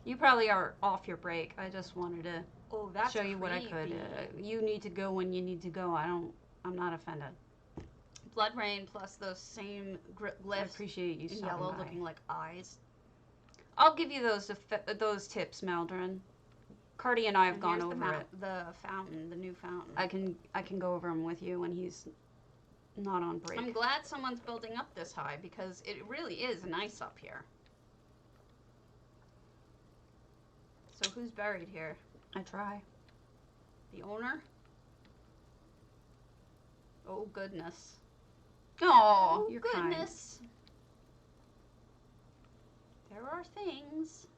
You probably are off your break. I just wanted to show you what I could. You need to go when you need to go. I'm not offended. Blood rain plus those same glyphs. I appreciate you in yellow looking like eyes. I'll give you those tips, Maldron. Cardi and I have gone over it. The fountain, the new fountain. I can go over them with you when he's not on break. I'm glad someone's building up this high because it really is nice up here. So who's buried here? I try. The owner? Oh goodness. Oh, your goodness. Kind. There are things.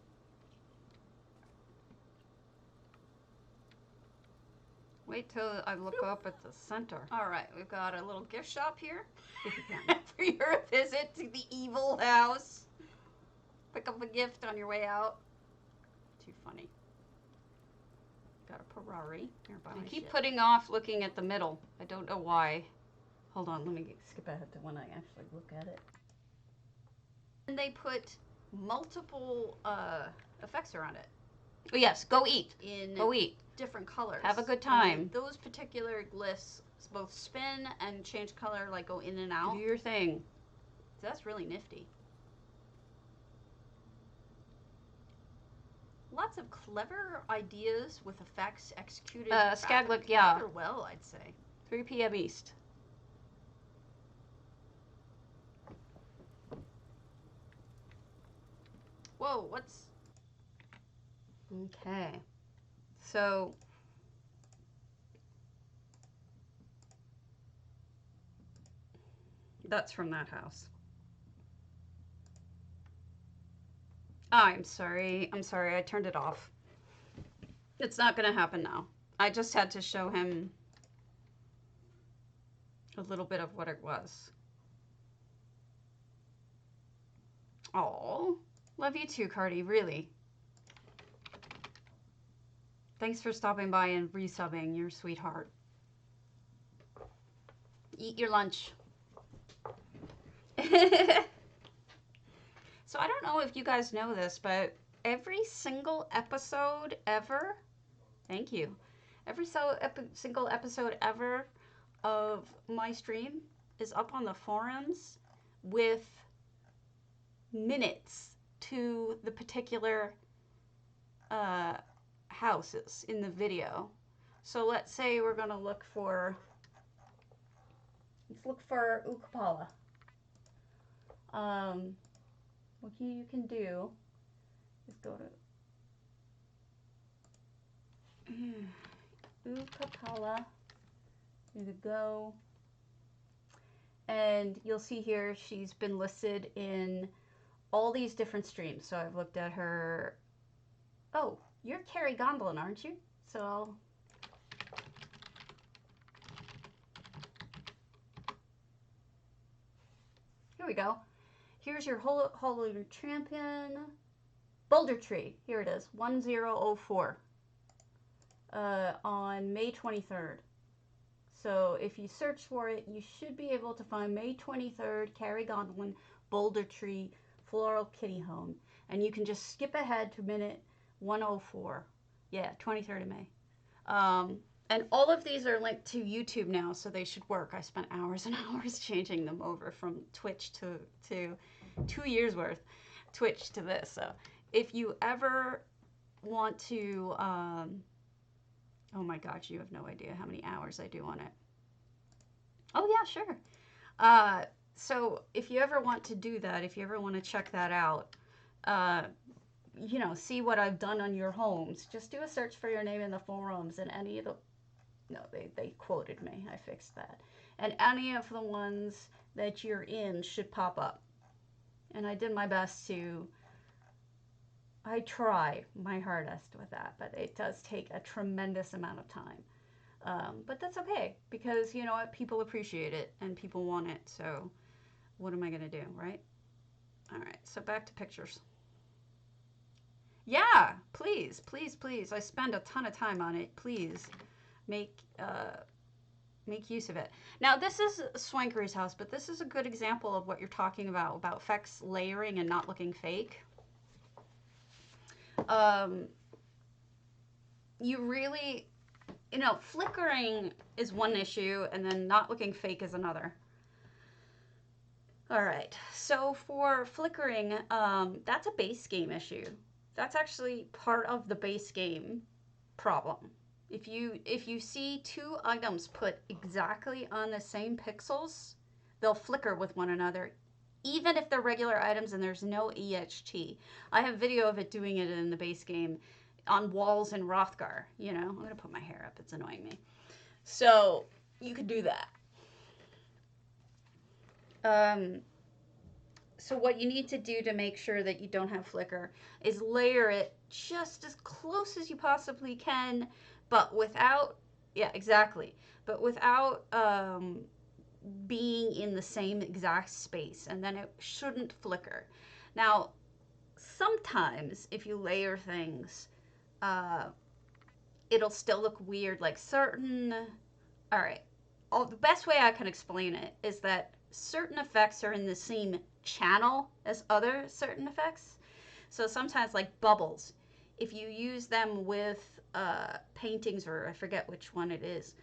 Wait till I look up at the center. All right, we've got a little gift shop here for your visit to the evil house. Pick up a gift on your way out. Too funny. Got a Ferrari. I keep putting off looking at the middle. I don't know why. Hold on, let me skip ahead to when I actually look at it. And they put multiple effects around it. Oh yes, go eat. Go eat. Different colors. Have a good time. And those particular glyphs both spin and change color, like go in and out. Do your thing. So that's really nifty. Lots of clever ideas with effects executed Skaglook, yeah. Rather well, I'd say. 3 p.m. East. Whoa, what's... Okay. So... That's from that house. I'm sorry. I turned it off. It's not going to happen now. I just had to show him a little bit of what it was. Oh, love you too, Cardi, really. Thanks for stopping by and resubbing, your sweetheart. Eat your lunch. So I don't know if you guys know this, but every single episode ever, thank you, every single episode ever of my stream is up on the forums with minutes to the particular houses in the video. So let's say we're gonna look for, let's look for Ukapala. What you can do is go to Ukapala, do the go, and you'll see here she's been listed in all these different streams. So I've looked at her. Oh, you're Carrie Gondlin, aren't you? So Here we go. Here's your Holo Champion. Boulder Tree. Here it is. 1004. On May 23rd. So if you search for it, you should be able to find May 23rd, Carrie Gondolin, Boulder Tree, Floral Kitty Home. And you can just skip ahead to minute 104. Yeah, 23rd of May. And all of these are linked to YouTube now, so they should work. I spent hours and hours changing them over from Twitch to 2 years worth, Twitch to this. So if you ever want to, oh my gosh, you have no idea how many hours I do on it. Oh yeah, sure. So if you ever want to do that, if you ever want to check that out, you know, see what I've done on your homes, just do a search for your name in the forums, and any of the, no, they quoted me, I fixed that. And any of the ones that you're in should pop up. And I did my best to, I try my hardest with that, but it does take a tremendous amount of time. But that's okay, because you know what, people appreciate it and people want it, so what am I gonna do, right? All right, so back to pictures. Yeah, please, please, please. I spend a ton of time on it. Please make use of it. Now, this is Swankery's house, but this is a good example of what you're talking about effects layering and not looking fake. You really, you know, flickering is one issue, and then not looking fake is another. All right, so for flickering, that's a base game issue. That's actually part of the base game problem. If you see two items put exactly on the same pixels, they'll flicker with one another, even if they're regular items and there's no EHT. I have video of it doing it in the base game on walls in Rothgar. You know, I'm gonna put my hair up, it's annoying me. So you could do that. So what you need to do to make sure that you don't have flicker is layer it just as close as you possibly can, but without, yeah, exactly, but without being in the same exact space, and then it shouldn't flicker. Now, sometimes if you layer things, it'll still look weird, like certain, all right, the best way I can explain it is that certain effects are in the same channel as other certain effects. So sometimes, like bubbles, if you use them with paintings, or I forget which one it is,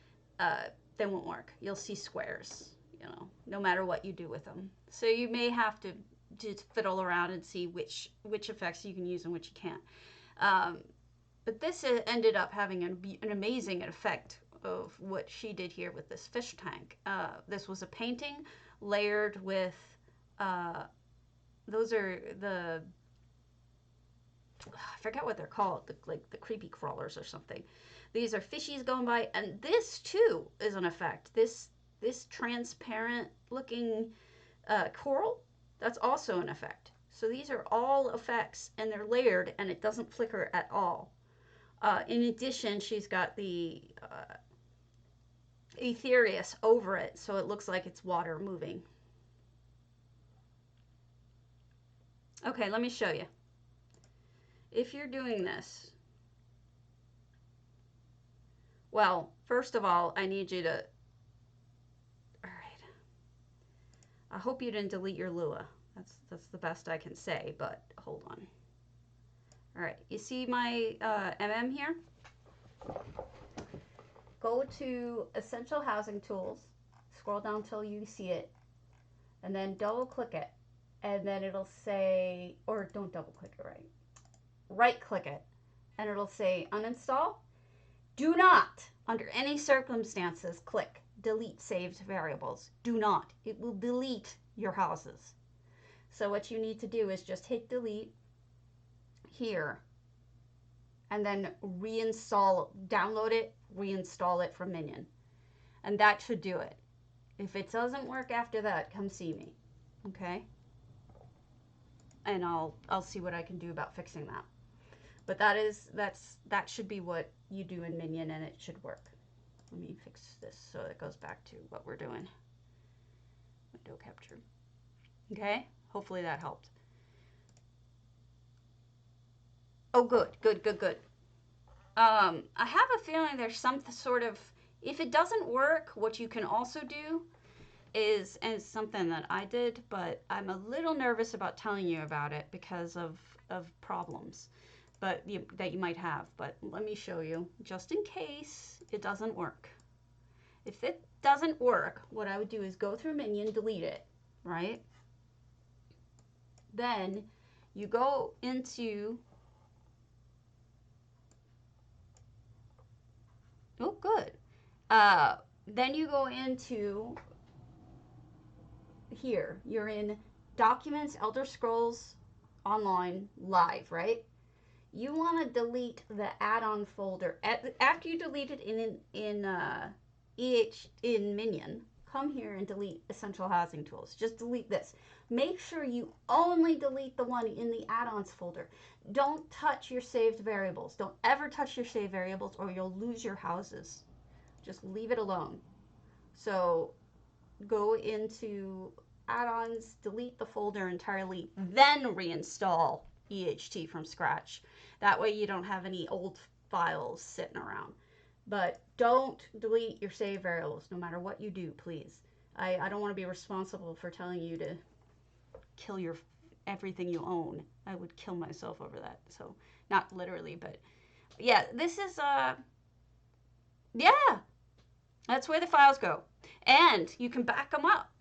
they won't work. You'll see squares, you know, no matter what you do with them. So you may have to just fiddle around and see which effects you can use and which you can't. But this ended up having an amazing effect of what she did here with this fish tank. This was a painting layered with, those are the, I forget what they're called, like the creepy crawlers or something. These are fishies going by, and this too is an effect. This transparent looking coral, that's also an effect. So these are all effects, and they're layered, and it doesn't flicker at all. In addition, she's got the Aetherius over it, so it looks like it's water moving. Okay, let me show you. If you're doing this, well, first of all, I need you to, all right, I hope you didn't delete your Lua. That's the best I can say, but hold on. All right, you see my MM here? Go to Essential Housing Tools, scroll down till you see it, and then double click it, and then it'll say, or don't double click it, right click it, and it'll say uninstall. Do not, under any circumstances, click delete saved variables. Do not. It will delete your houses. So what you need to do is just hit delete here, and then reinstall, download it, reinstall it from Minion. And that should do it. If it doesn't work after that, come see me, okay? And I'll see what I can do about fixing that. But that should be what you do in Minion, and it should work. Let me fix this so it goes back to what we're doing. Window capture. Okay? Hopefully that helped. Oh, good, good, good, good. I have a feeling there's some sort of, if it doesn't work, what you can also do is, and it's something that I did, but I'm a little nervous about telling you about it because of problems that you might have. But let me show you, just in case it doesn't work. If it doesn't work, what I would do is go through Minion, delete it, right? Then you go into, oh, good. Then you go into here. You're in Documents, Elder Scrolls Online Live, right? You want to delete the add-on folder. After you delete it in Minion, come here and delete Essential Housing Tools. Just delete this. Make sure you only delete the one in the add-ons folder. Don't touch your saved variables. Don't ever touch your saved variables or you'll lose your houses. Just leave it alone. So go into add-ons, delete the folder entirely, then reinstall EHT from scratch. That way you don't have any old files sitting around. But don't delete your save variables no matter what you do, please. I don't want to be responsible for telling you to kill your everything you own. I would kill myself over that. So not literally, but yeah, this is yeah, that's where the files go. And you can back them up.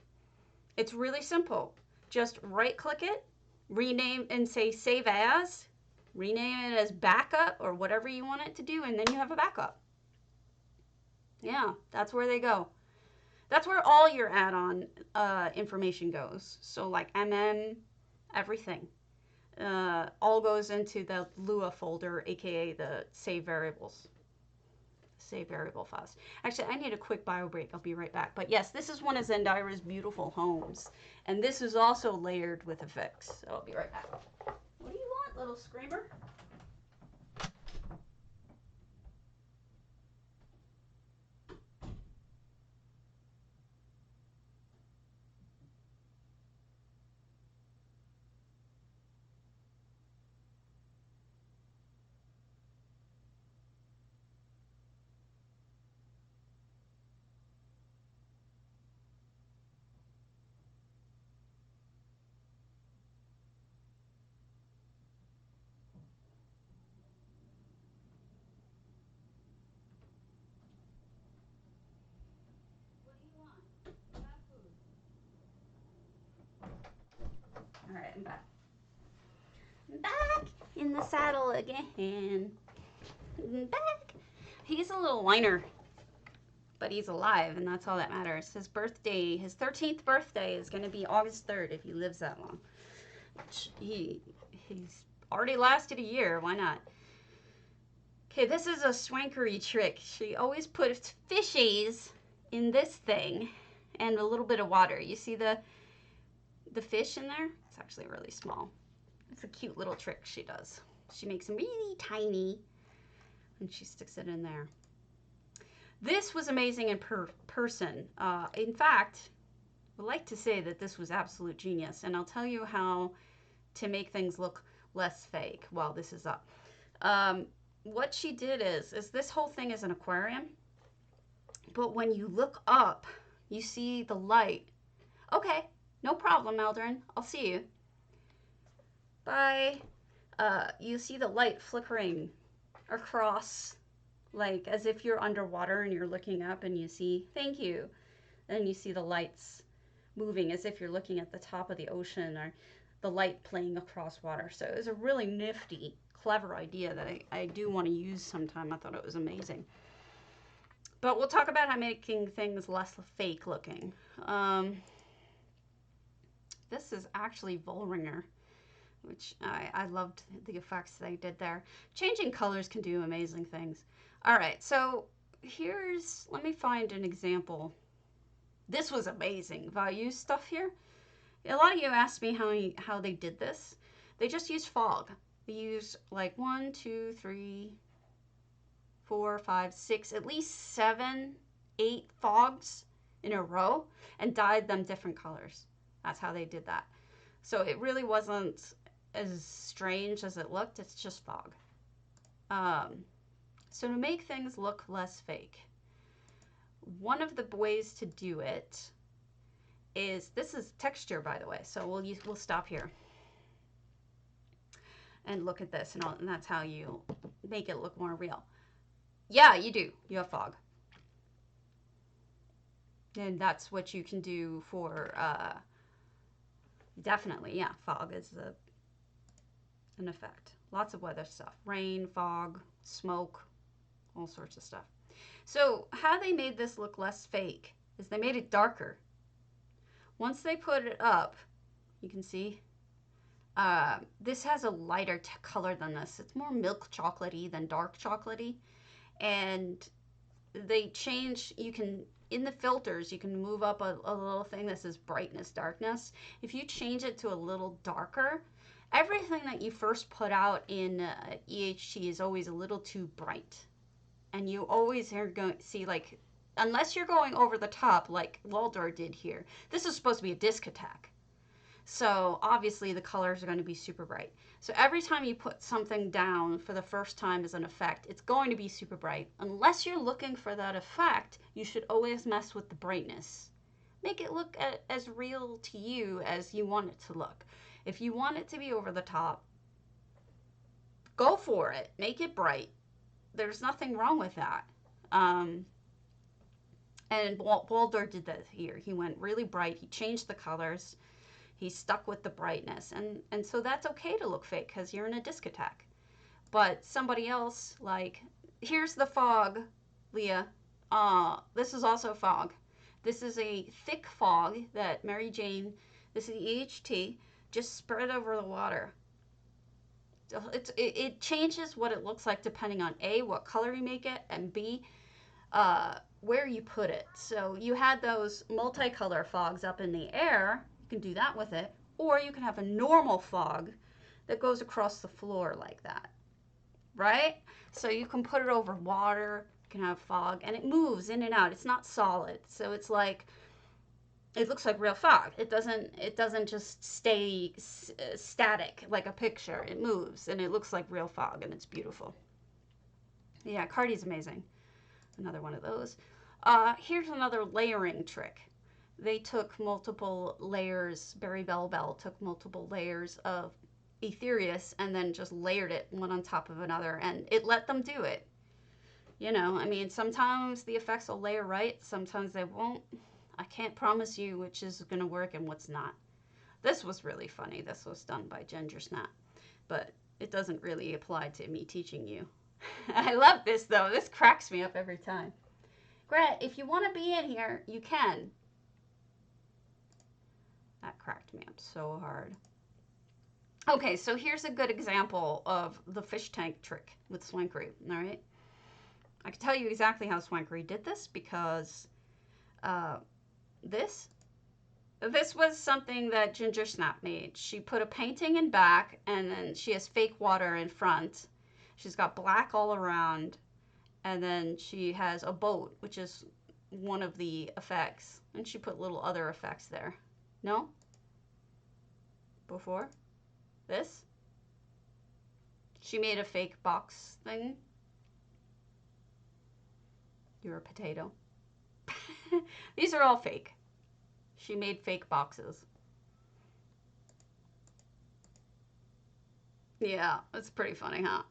It's really simple. Just right click it, rename and say save as, rename it as backup or whatever you want it to do, and then you have a backup. Yeah, that's where they go. That's where all your add-on information goes. So like everything. All goes into the Lua folder, aka the save variables. Save variable files. Actually, I need a quick bio break. I'll be right back. But yes, this is one of Zendira's beautiful homes. And this is also layered with effects. So I'll be right back. What do you want, little screamer? What do you want? Cat food. All right, I'm back. I'm back in the saddle again. I'm back. He's a little whiner, but he's alive, and that's all that matters. His birthday, his 13th birthday, is going to be August 3rd if he lives that long. He's already lasted a year. Why not? Okay, this is a swankery trick. She always puts fishies in this thing and a little bit of water. You see the fish in there? It's actually really small. It's a cute little trick she does. She makes them really tiny and she sticks it in there. This was amazing in person. In fact, I would like to say that this was absolute genius, and I'll tell you how to make things look less fake while this is up. What she did is this whole thing is an aquarium, but when you look up, you see the light. Okay, no problem, Eldrin. I'll see you. Bye. You see the light flickering across, like as if you're underwater and you're looking up and you see, thank you. And you see the lights moving as if you're looking at the top of the ocean or the light playing across water. So it was a really nifty, clever idea that I do want to use sometime. I thought it was amazing. But we'll talk about how making things less fake looking. This is actually Volringer, which I loved the effects they did there. Changing colors can do amazing things. All right, so let me find an example. This was amazing. Value stuff here. A lot of you asked me how they did this. They just used fog. They used like 1, 2, 3, 4, 5, 6, at least 7, 8 fogs in a row and dyed them different colors. That's how they did that. So it really wasn't as strange as it looked. It's just fog. So to make things look less fake, one of the ways to do it is, this is texture, by the way, so we'll stop here and look at this, and that's how you make it look more real. Yeah, you do. You have fog. And that's what you can do for, definitely, yeah, fog is an effect. Lots of weather stuff. Rain, fog, smoke, all sorts of stuff. So how they made this look less fake is they made it darker. Once they put it up, you can see, this has a lighter color than this. It's more milk chocolatey than dark chocolatey. And they change, you can, in the filters, you can move up a little thing that says brightness, darkness. If you change it to a little darker, everything that you first put out in EHT is always a little too bright. And you always are going to see, like, unless you're going over the top like Waldor did here. This is supposed to be a disc attack. So obviously the colors are going to be super bright. So every time you put something down for the first time as an effect, it's going to be super bright. Unless you're looking for that effect, you should always mess with the brightness. Make it look as real to you as you want it to look. If you want it to be over the top, go for it. Make it bright. There's nothing wrong with that. And Waldor did that here. He went really bright. He changed the colors. He stuck with the brightness. And so that's okay to look fake because you're in a disc attack. But somebody else, like, here's the fog, Leah. This is also fog. This is a thick fog that Mary Jane, this is EHT, just spread over the water. It changes what it looks like depending on A, what color you make it, and B, where you put it. So you had those multicolor fogs up in the air. You can do that with it. Or you can have a normal fog that goes across the floor like that. Right? So you can put it over water. You can have fog. And it moves in and out. It's not solid. So it's like, it looks like real fog. It doesn't just stay static like a picture. It moves and it looks like real fog and it's beautiful. Yeah, Cardi's amazing. Another one of those. Here's another layering trick. They took multiple layers, Barry Bell took multiple layers of Etherius and then just layered it one on top of another, and it let them do it. You know, I mean, sometimes the effects will layer right, sometimes they won't. I can't promise you which is going to work and what's not. This was really funny. This was done by Ginger Snap, but it doesn't really apply to me teaching you. I love this, though. This cracks me up every time. Gret, if you want to be in here, you can. That cracked me up so hard. Okay, so here's a good example of the fish tank trick with Swankery, all right? I can tell you exactly how Swankery did this because this was something that Ginger Snap made. She put a painting in back, and then she has fake water in front. She's got black all around, and then she has a boat, which is one of the effects. And she put little other effects there. No? Before? This? She made a fake box thing. You're a potato. These are all fake. She made fake boxes. Yeah, it's pretty funny, huh?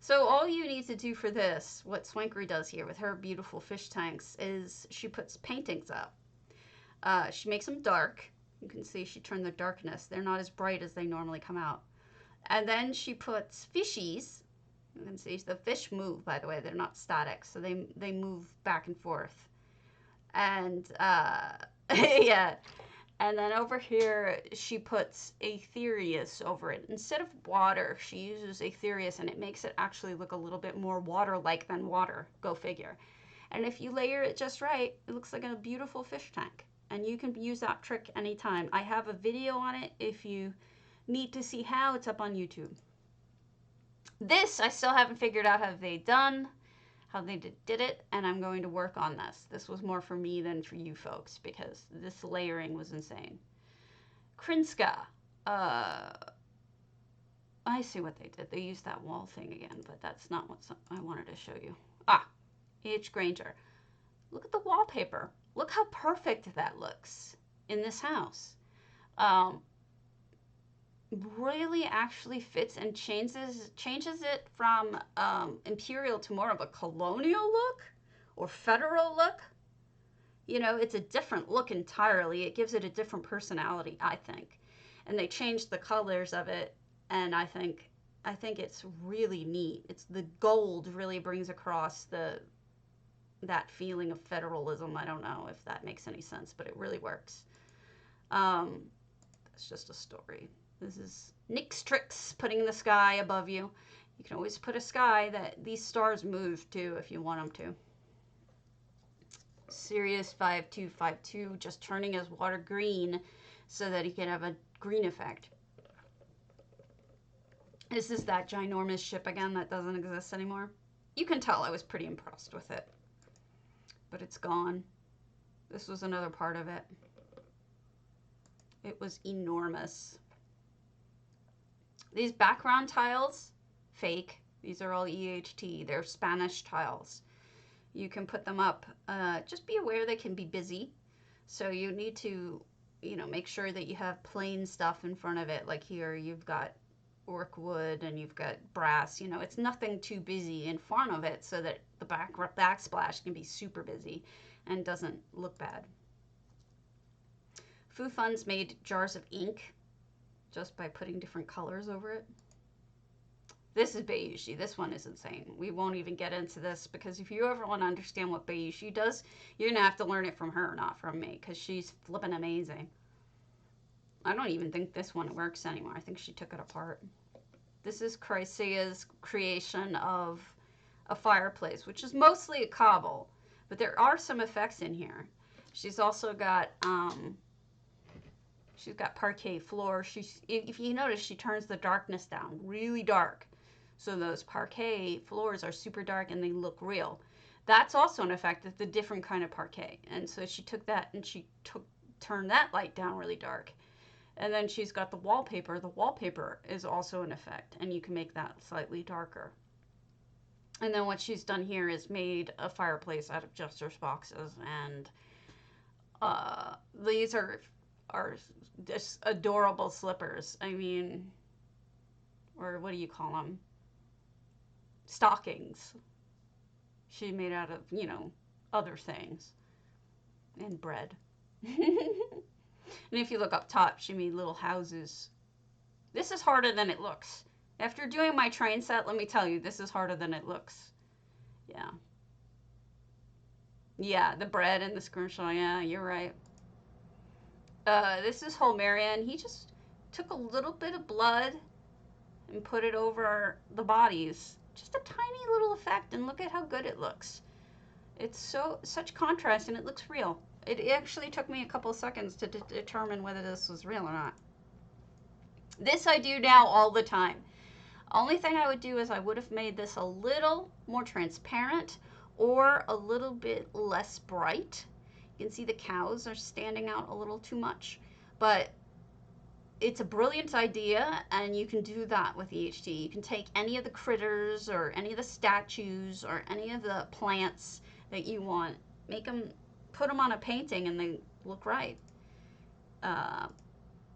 So all you need to do for this, what Swankery does here with her beautiful fish tanks, is she puts paintings up. She makes them dark. You can see she turned the darkness. They're not as bright as they normally come out. And then she puts fishies. You can see the fish move, by the way. They're not static, so they move back and forth. And, yeah. And then over here, she puts Aetherius over it. Instead of water, she uses Aetherius, and it makes it actually look a little bit more water-like than water. Go figure. And if you layer it just right, it looks like a beautiful fish tank. And you can use that trick anytime. I have a video on it. If you need to see how, it's up on YouTube. This, I still haven't figured out how they did it, and I'm going to work on this. This was more for me than for you folks, because this layering was insane. Krinska. I see what they did. They used that wall thing again, but that's not what I wanted to show you. Ah, H. Granger. Look at the wallpaper. Look how perfect that looks in this house. Really actually fits and changes it from imperial to more of a colonial look or federal look. You know, it's a different look entirely. It gives it a different personality, I think. And they changed the colors of it, and I think it's really neat. It's the gold really brings across that feeling of federalism. I don't know if that makes any sense, but it really works. That's just a story. This is Nick's Tricks, putting the sky above you. You can always put a sky that these stars move to if you want them to. Sirius 5252 just turning his water green so that he can have a green effect. This is that ginormous ship again that doesn't exist anymore. You can tell I was pretty impressed with it. But it's gone. This was another part of it. It was enormous. These background tiles, fake. These are all EHT. They're Spanish tiles. You can put them up. Just be aware they can be busy. So you need to, make sure that you have plain stuff in front of it. Like here, you've got orc wood and you've got brass. It's nothing too busy in front of it so that the backsplash can be super busy and doesn't look bad. Foo Funds made jars of ink just by putting different colors over it. This is Bayushi. This one is insane. We won't even get into this because if you ever want to understand what Bayushi does, you're going to have to learn it from her, not from me, because she's flippin' amazing. I don't even think this one works anymore. I think she took it apart. This is Chrysea's creation of a fireplace, which is mostly a cobble, but there are some effects in here. She's also got she's got parquet floor. If you notice, she turns the darkness down really dark. So those parquet floors are super dark and they look real. That's also an effect. It's a different kind of parquet. And so she took that and she turned that light down really dark. And then she's got the wallpaper. The wallpaper is also an effect, and you can make that slightly darker. And then what she's done here is made a fireplace out of Jester's boxes, and these are just adorable slippers. I mean, or what do you call them? Stockings. She made out of, other things. And bread. And if you look up top, she made little houses. This is harder than it looks. After doing my train set, let me tell you, this is harder than it looks. Yeah. Yeah, the bread and the scrimshaw, yeah, you're right. This is Holmerian. He just took a little bit of blood and put it over the bodies. Just a tiny little effect, and look at how good it looks. It's such contrast, and it looks real. It actually took me a couple of seconds to determine whether this was real or not. This I do now all the time. Only thing I would do is I would have made this a little more transparent or a little bit less bright. You can see the cows are standing out a little too much, but it's a brilliant idea, and you can do that with EHD. You can take any of the critters or any of the statues or any of the plants that you want, put them on a painting, and they look right.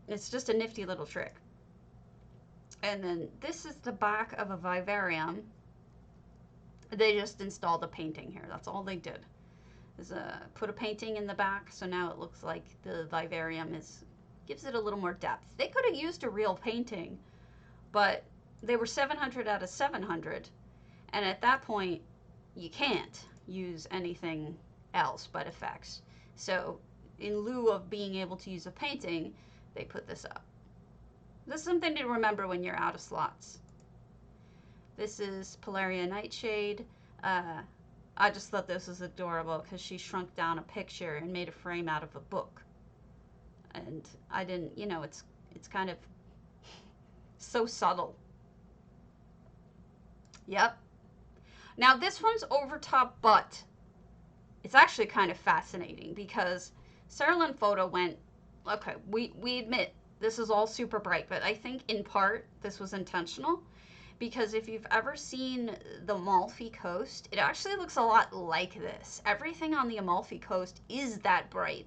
It's just a nifty little trick. And then this is the back of a vivarium. They just installed a painting here. That's all they did. Is put a painting in the back, so now it looks like the vivarium gives it a little more depth. They could have used a real painting, but they were 700 out of 700, and at that point, you can't use anything else but effects. So in lieu of being able to use a painting, they put this up. This is something to remember when you're out of slots. This is Polaria Nightshade. I just thought this was adorable because she shrunk down a picture and made a frame out of a book. And I didn't, it's kind of so subtle. Yep. Now this one's over top, but it's actually kind of fascinating because Sarah Lynn Photo went, okay, we admit This is all super bright, but I think in part this was intentional because if you've ever seen the Amalfi Coast, it actually looks a lot like this. Everything on the Amalfi Coast is that bright.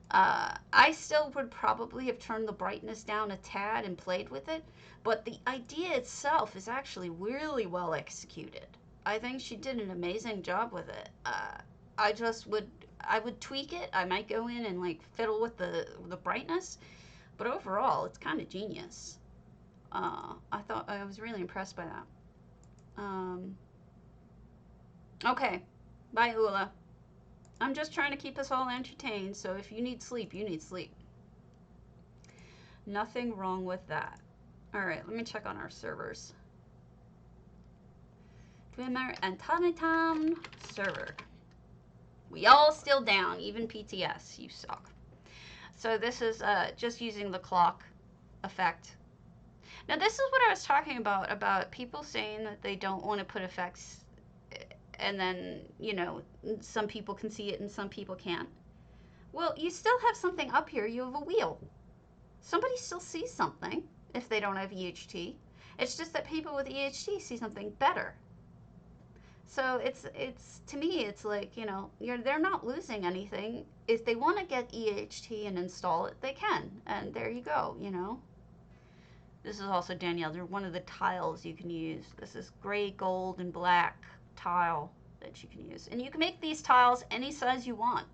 I still would probably have turned the brightness down a tad and played with it, but the idea itself is actually really well executed. I think she did an amazing job with it. I would tweak it. I might go in and like fiddle with the brightness, but overall, it's kind of genius. I was really impressed by that. Okay, bye, Ula. I'm just trying to keep us all entertained, so if you need sleep, you need sleep. Nothing wrong with that. Alright, let me check on our servers. Dwimmer and Tanitam server. We all still down, even PTS. You suck. So this is just using the clock effect. Now this is what I was talking about people saying that they don't want to put effects and then, you know, some people can see it and some people can't. Well, you still have something up here. You have a wheel. Somebody still sees something if they don't have EHT. It's just that people with EHT see something better. So it's to me, it's like, you know, they're not losing anything. If they want to get EHT and install it, they can. And there you go, you know. This is also, Danielle, they're one of the tiles you can use. This is gray, gold, and black tile that you can use. And you can make these tiles any size you want.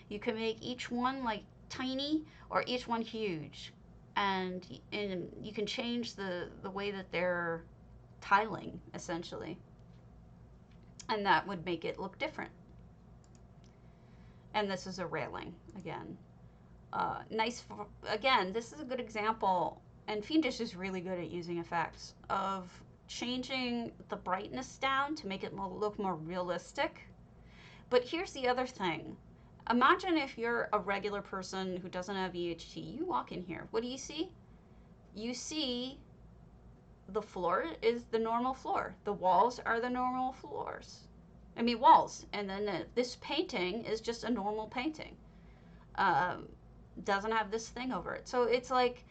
You can make each one like tiny or each one huge. And you can change the way that they're tiling, essentially. And that would make it look different. And this is a railing, again. Again, this is a good example, and Fiendish is really good at using effects, of changing the brightness down to make it look more realistic. But here's the other thing. Imagine if you're a regular person who doesn't have EHT. You walk in here. What do you see? You see the floor is the normal floor. The walls are the normal floors. I mean, walls. And then this painting is just a normal painting. Doesn't have this thing over it. So it's like,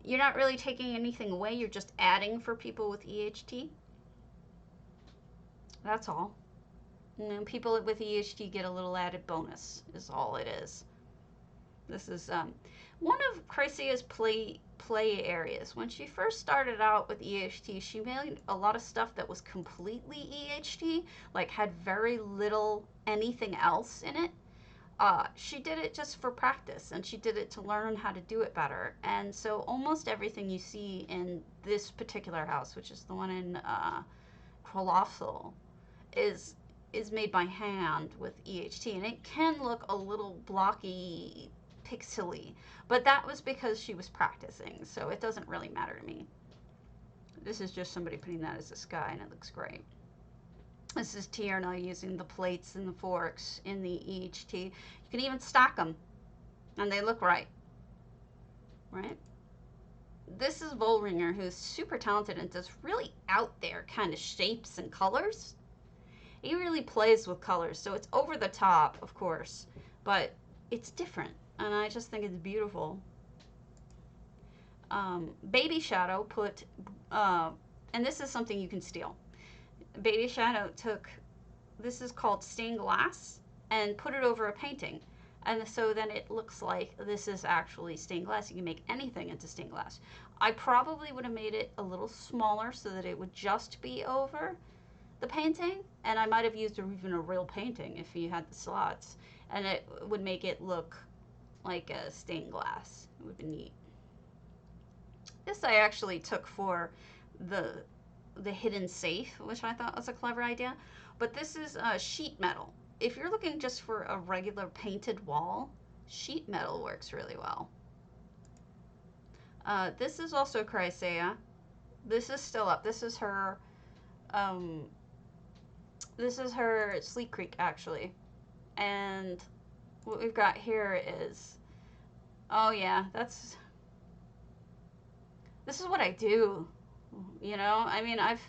you're not really taking anything away. You're just adding for people with EHT. That's all. You know, people with EHT get a little added bonus, is all it is. This is one of Chrysia's play areas. When she first started out with EHT, she made a lot of stuff that was completely EHT, like had very little anything else in it. She did it just for practice, and she did it to learn how to do it better. And so almost everything you see in this particular house, which is the one in Colossal, is made by hand with EHT, and it can look a little blocky, pixely, but that was because she was practicing, so it doesn't really matter to me. This is just somebody putting that as a sky, and it looks great. This is Tierna using the plates and the forks in the EHT. You can even stack them, and they look right. Right? This is Volringer, who's super talented and does really out there kind of shapes and colors. He really plays with colors, so it's over the top, of course, but it's different, and I just think it's beautiful. Baby Shadow put, and this is something you can steal. Baby Shadow took, this is called stained glass, and put it over a painting. And so then it looks like this is actually stained glass. You can make anything into stained glass. I probably would have made it a little smaller so that it would just be over the painting. And I might have used even a real painting if you had the slots. And it would make it look like a stained glass. It would be neat. This I actually took for the hidden safe, which I thought was a clever idea. But this is sheet metal. If you're looking just for a regular painted wall, sheet metal works really well. This is also Chrysaea. This is still up. This is her Sleek Creek, actually. And what we've got here is, oh yeah, this is what I do. You know, I mean, I've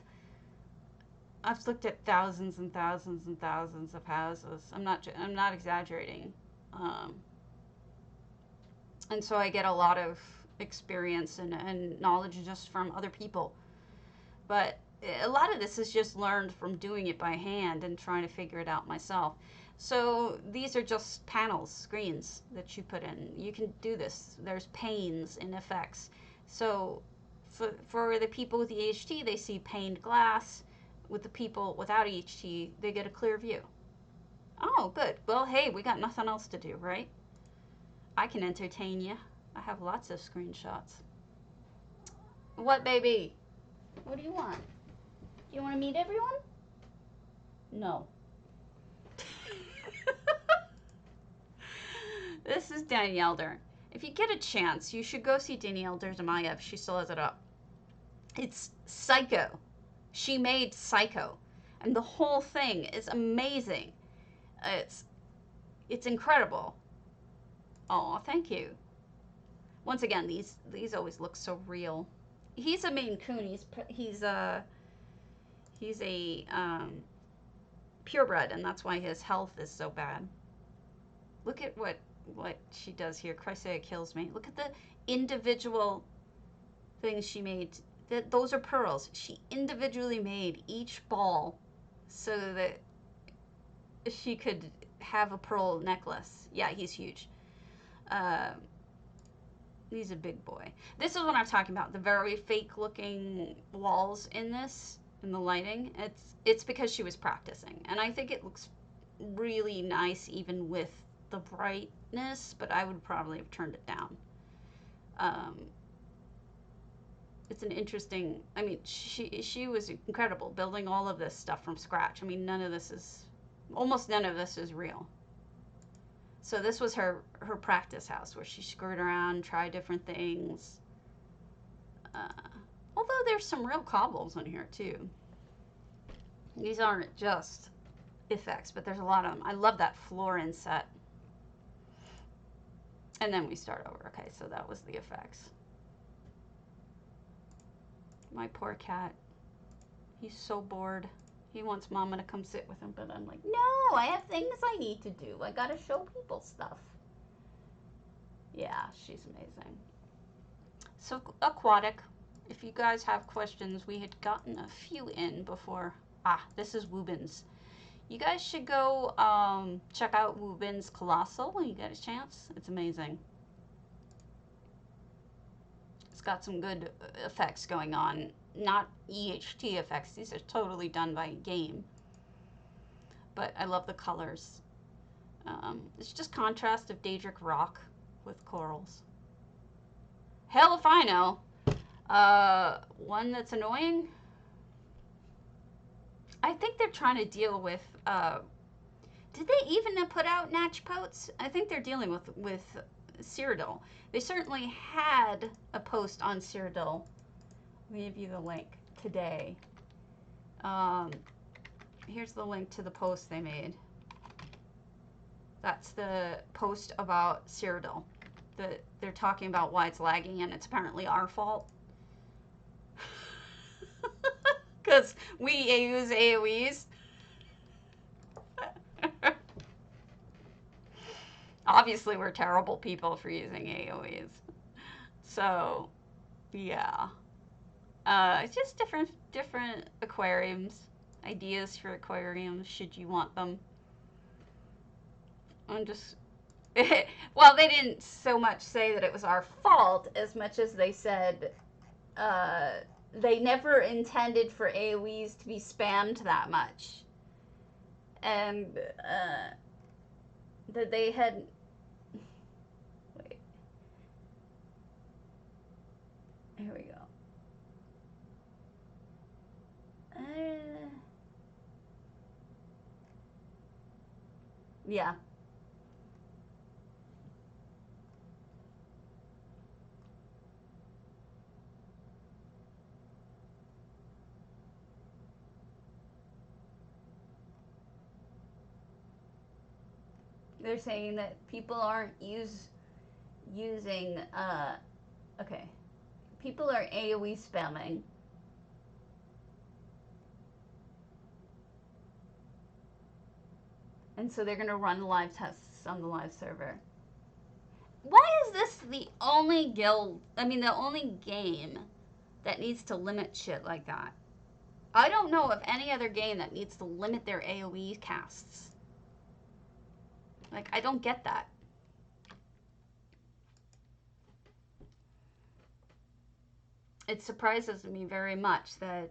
looked at thousands and thousands and thousands of houses. I'm not exaggerating. And so I get a lot of experience and knowledge just from other people. But a lot of this is just learned from doing it by hand and trying to figure it out myself. So these are just panels, screens that you put in. You can do this. There's panes and effects. So for the people with EHT, they see paned glass. With the people without EHT, they get a clear view. Oh, good. Well, hey, we got nothing else to do, right? I can entertain you. I have lots of screenshots. What, baby? What do you want? Do you want to meet everyone? No. This is Danielle Dern. If you get a chance, you should go see Danielle Dern. She still has it up. It's Psycho. She made Psycho. And the whole thing is amazing. It's incredible. Oh, thank you. Once again, these always look so real. He's a Maine Coon. He's a purebred, and that's why his health is so bad. Look at what she does here. Christ, it kills me. Look at the individual things she made. Those are pearls. She individually made each ball so that she could have a pearl necklace. Yeah, he's huge. He's a big boy. This is what I'm talking about. The very fake looking walls in this, and the lighting. It's because she was practicing. And I think it looks really nice even with the brightness, but I would probably have turned it down. It's an interesting, I mean, she was incredible building all of this stuff from scratch. I mean, almost none of this is real. So this was her practice house where she screwed around, tried different things. Although there's some real cobbles in here too. These aren't just effects, but there's a lot of them. I love that floor inset. And then we start over. Okay, so that was the effects. My poor cat. He's so bored. He wants Mama to come sit with him, but I'm like, no, I have things I need to do. I gotta show people stuff. Yeah, she's amazing. So, aquatic. If you guys have questions, we had gotten a few in before. This is Woobins. You guys should go check out Woobins Colossal when you get a chance. It's amazing. It's got some good effects going on. Not EHT effects. These are totally done by game. But I love the colors. It's just contrast of Daedric rock with corals. Hell if I know. One that's annoying. I think they're trying to deal with. Did they even put out Natch Posts? I think they're dealing with Cyrodiil. They certainly had a post on Cyrodiil. Let me give you the link today. Here's the link to the post they made. That's the post about Cyrodiil. They're talking about why it's lagging, and it's apparently our fault. Because we use AoEs. Obviously, we're terrible people for using AoEs. So, yeah. It's just different aquariums. Ideas for aquariums, should you want them. I'm just... well, they didn't so much say that it was our fault as much as they said they never intended for AoEs to be spammed that much. And that they had... Wait. Here we go. Yeah. They're saying that people aren't using, okay. People are AoE spamming. And so they're going to run live tests on the live server. Why is this the only the only game that needs to limit shit like that. I don't know of any other game that needs to limit their AoE casts. Like, I don't get that. It surprises me very much that...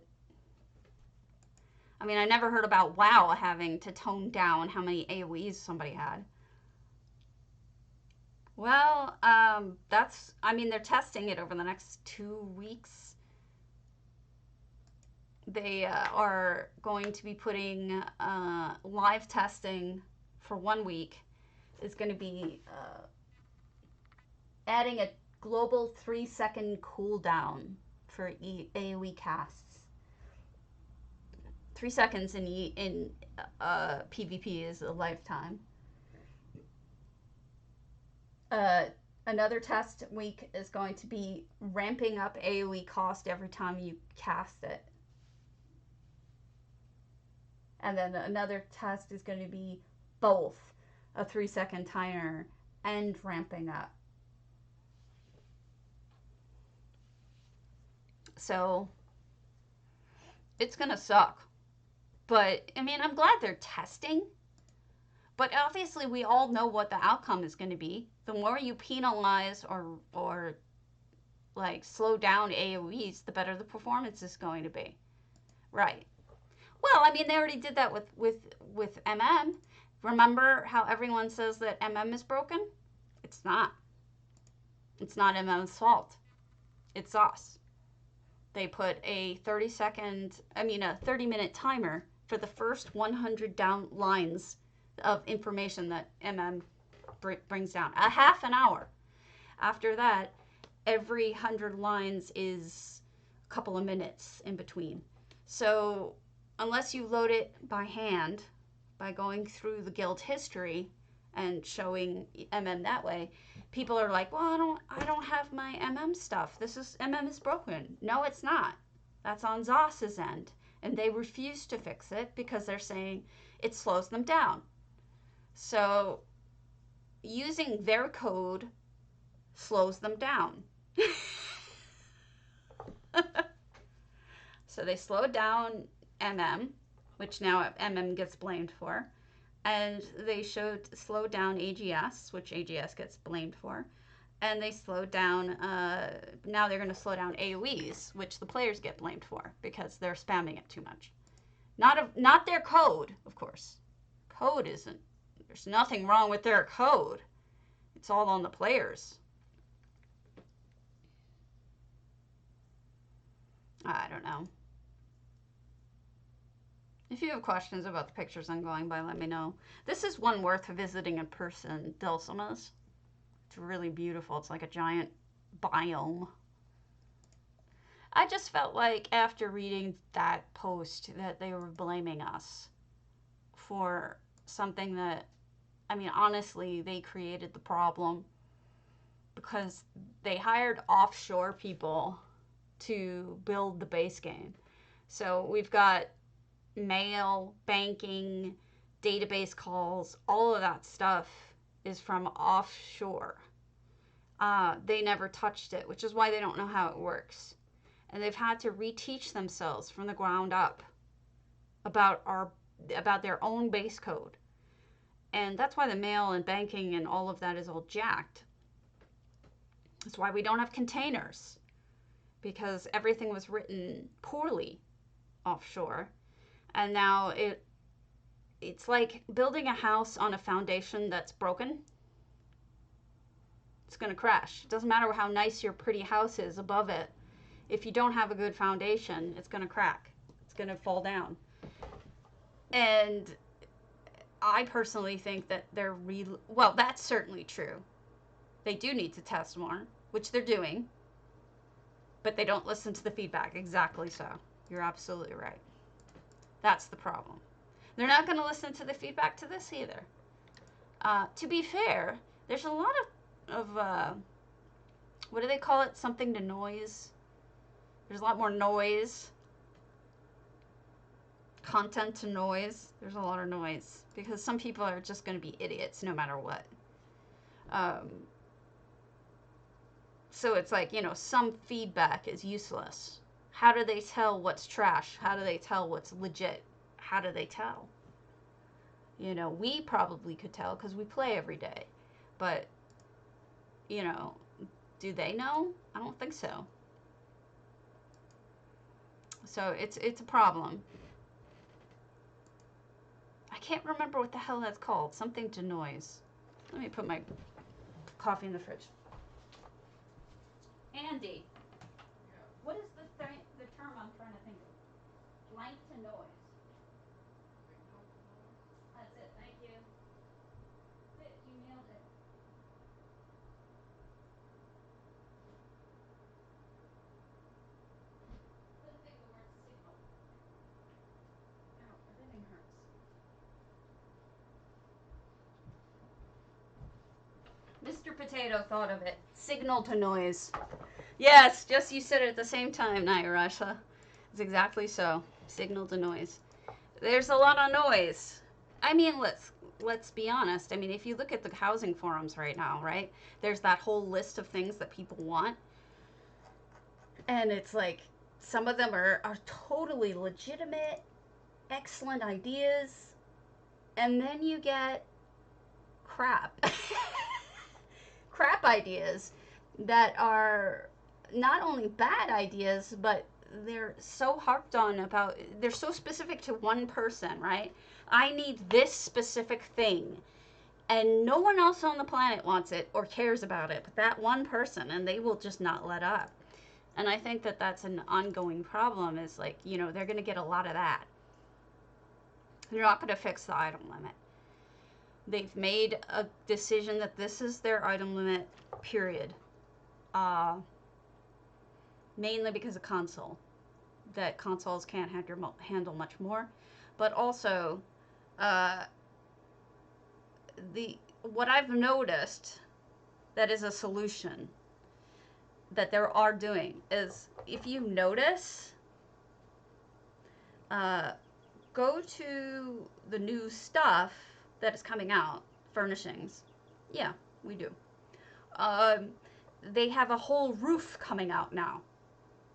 I mean, I never heard about WoW having to tone down how many AoEs somebody had. Well, that's... I mean, they're testing it over the next 2 weeks. They are going to be putting live testing for 1 week. It's going to be adding a global 3-second cooldown for AoE casts. 3 seconds in PvP is a lifetime. Another test week is going to be ramping up AoE cost every time you cast it. And then another test is going to be both a 3-second timer and ramping up. So it's going to suck. But, I mean, I'm glad they're testing. But obviously we all know what the outcome is going to be. The more you penalize or like slow down AoEs, the better the performance is going to be. Right. Well, I mean, they already did that with MM. Remember how everyone says that MM is broken? It's not. It's not MM's fault. It's us. They put a 30-minute timer for the first 100 down lines of information that MM brings down. A half an hour. After that, every 100 lines is a couple of minutes in between. So unless you load it by hand, by going through the guild history and showing MM that way, people are like, well, I don't have my MM stuff. MM is broken. No, it's not. That's on ZOS's end. And they refuse to fix it because they're saying it slows them down. So using their code slows them down. So they slowed down MM, which now MM gets blamed for. And they slowed down AGS, which AGS gets blamed for. And they slowed down, now they're going to slow down AoEs, which the players get blamed for because they're spamming it too much. Not their code, of course. Code isn't, there's nothing wrong with their code. It's all on the players. I don't know. If you have questions about the pictures I'm going by, let me know. This is one worth visiting in person, Dulcimas. It's really beautiful. It's like a giant biome. I just felt like after reading that post that they were blaming us for something that, I mean, honestly, they created the problem because they hired offshore people to build the base game. So we've got mail, banking, database calls, all of that stuff is from offshore. They never touched it, which is why they don't know how it works. And they've had to reteach themselves from the ground up about their own base code. And that's why the mail and banking and all of that is all jacked. That's why we don't have containers, because everything was written poorly offshore. And now it's like building a house on a foundation that's broken. It's going to crash. It doesn't matter how nice your pretty house is above it. If you don't have a good foundation, it's going to crack. It's going to fall down. And I personally think that well, that's certainly true. They do need to test more, which they're doing. But they don't listen to the feedback. Exactly so. You're absolutely right. That's the problem. They're not going to listen to the feedback to this either. To be fair, there's a lot of what do they call it? Something to noise. There's a lot more noise. Content to noise. There's a lot of noise because some people are just going to be idiots no matter what. So it's like, you know, some feedback is useless. How do they tell what's trash? How do they tell what's legit? How do they tell? You know, we probably could tell because we play every day. But, you know, do they know? I don't think so. So it's a problem. I can't remember what the hell that's called. Something to noise. Let me put my coffee in the fridge. Andy, what is the term I'm trying to think of? Blank to noise. That's it. Thank you. You nailed it. Couldn't think of the word signal. Ow, everything hurts. Mr. Potato thought of it. Signal to noise. Yes, just you said it at the same time, Nairasha. It's exactly so. Signal to noise. There's a lot of noise. I mean, let's be honest. I mean, if you look at the housing forums right now, right? There's that whole list of things that people want. And it's like some of them are totally legitimate, excellent ideas. And then you get crap. Crap ideas that are not only bad ideas, but they're so harped on about, they're so specific to one person, right? I need this specific thing. And no one else on the planet wants it or cares about it, but that one person, and they will just not let up. And I think that that's an ongoing problem is like, you know, they're going to get a lot of that. They're not going to fix the item limit. They've made a decision that this is their item limit, period. Mainly because of console. That consoles can't handle much more. But also, what I've noticed that is a solution that they are doing is, if you notice, go to the new stuff that is coming out, furnishings. Yeah, we do. They have a whole roof coming out now.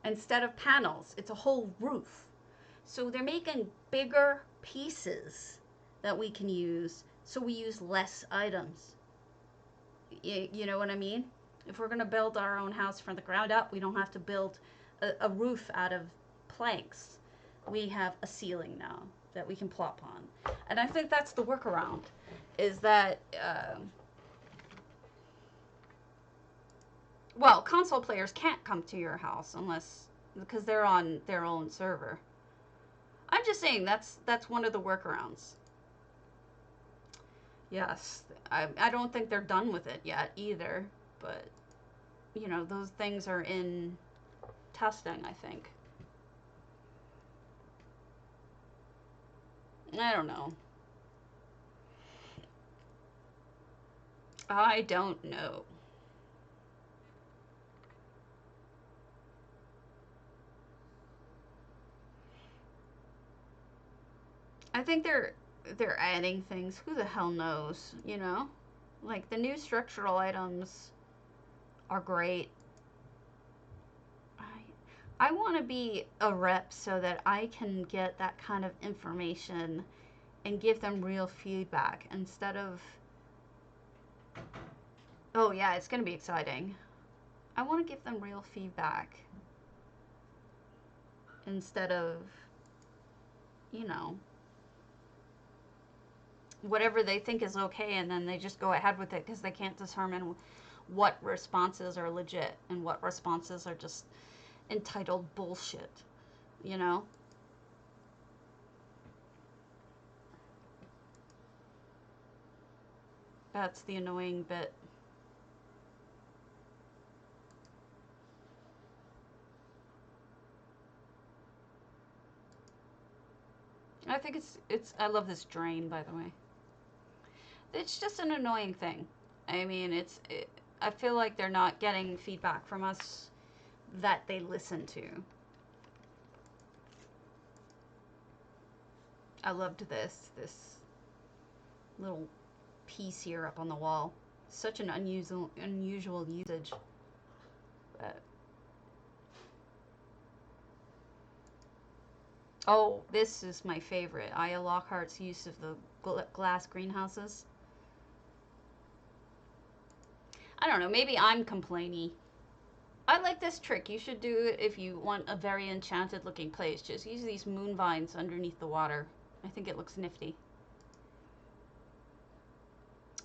Instead of panels, it's a whole roof. So they're making bigger pieces that we can use, so we use less items. You know what I mean? If we're going to build our own house from the ground up, we don't have to build a roof out of planks. We have a ceiling now that we can plop on. And I think that's the workaround, is that, well, console players can't come to your house unless, because they're on their own server. I'm just saying that's one of the workarounds. Yes, I don't think they're done with it yet either, but, you know, those things are in testing, I think. I don't know. I don't know. I think they're adding things. Who the hell knows, you know? Like, the new structural items are great. I want to be a rep so that I can get that kind of information and give them real feedback instead of, oh yeah, it's going to be exciting. I want to give them real feedback instead of, you know, whatever they think is okay, and then they just go ahead with it because they can't determine what responses are legit and what responses are just entitled bullshit, you know? That's the annoying bit. I think I love this drain, by the way. It's just an annoying thing. I mean, I feel like they're not getting feedback from us that they listen to. I loved this little piece here up on the wall. Such an unusual usage. But... oh, this is my favorite. Aya Lockhart's use of the glass greenhouses. I don't know, maybe I'm complainy. I like this trick. You should do it if you want a very enchanted looking place. Just use these moon vines underneath the water. I think it looks nifty.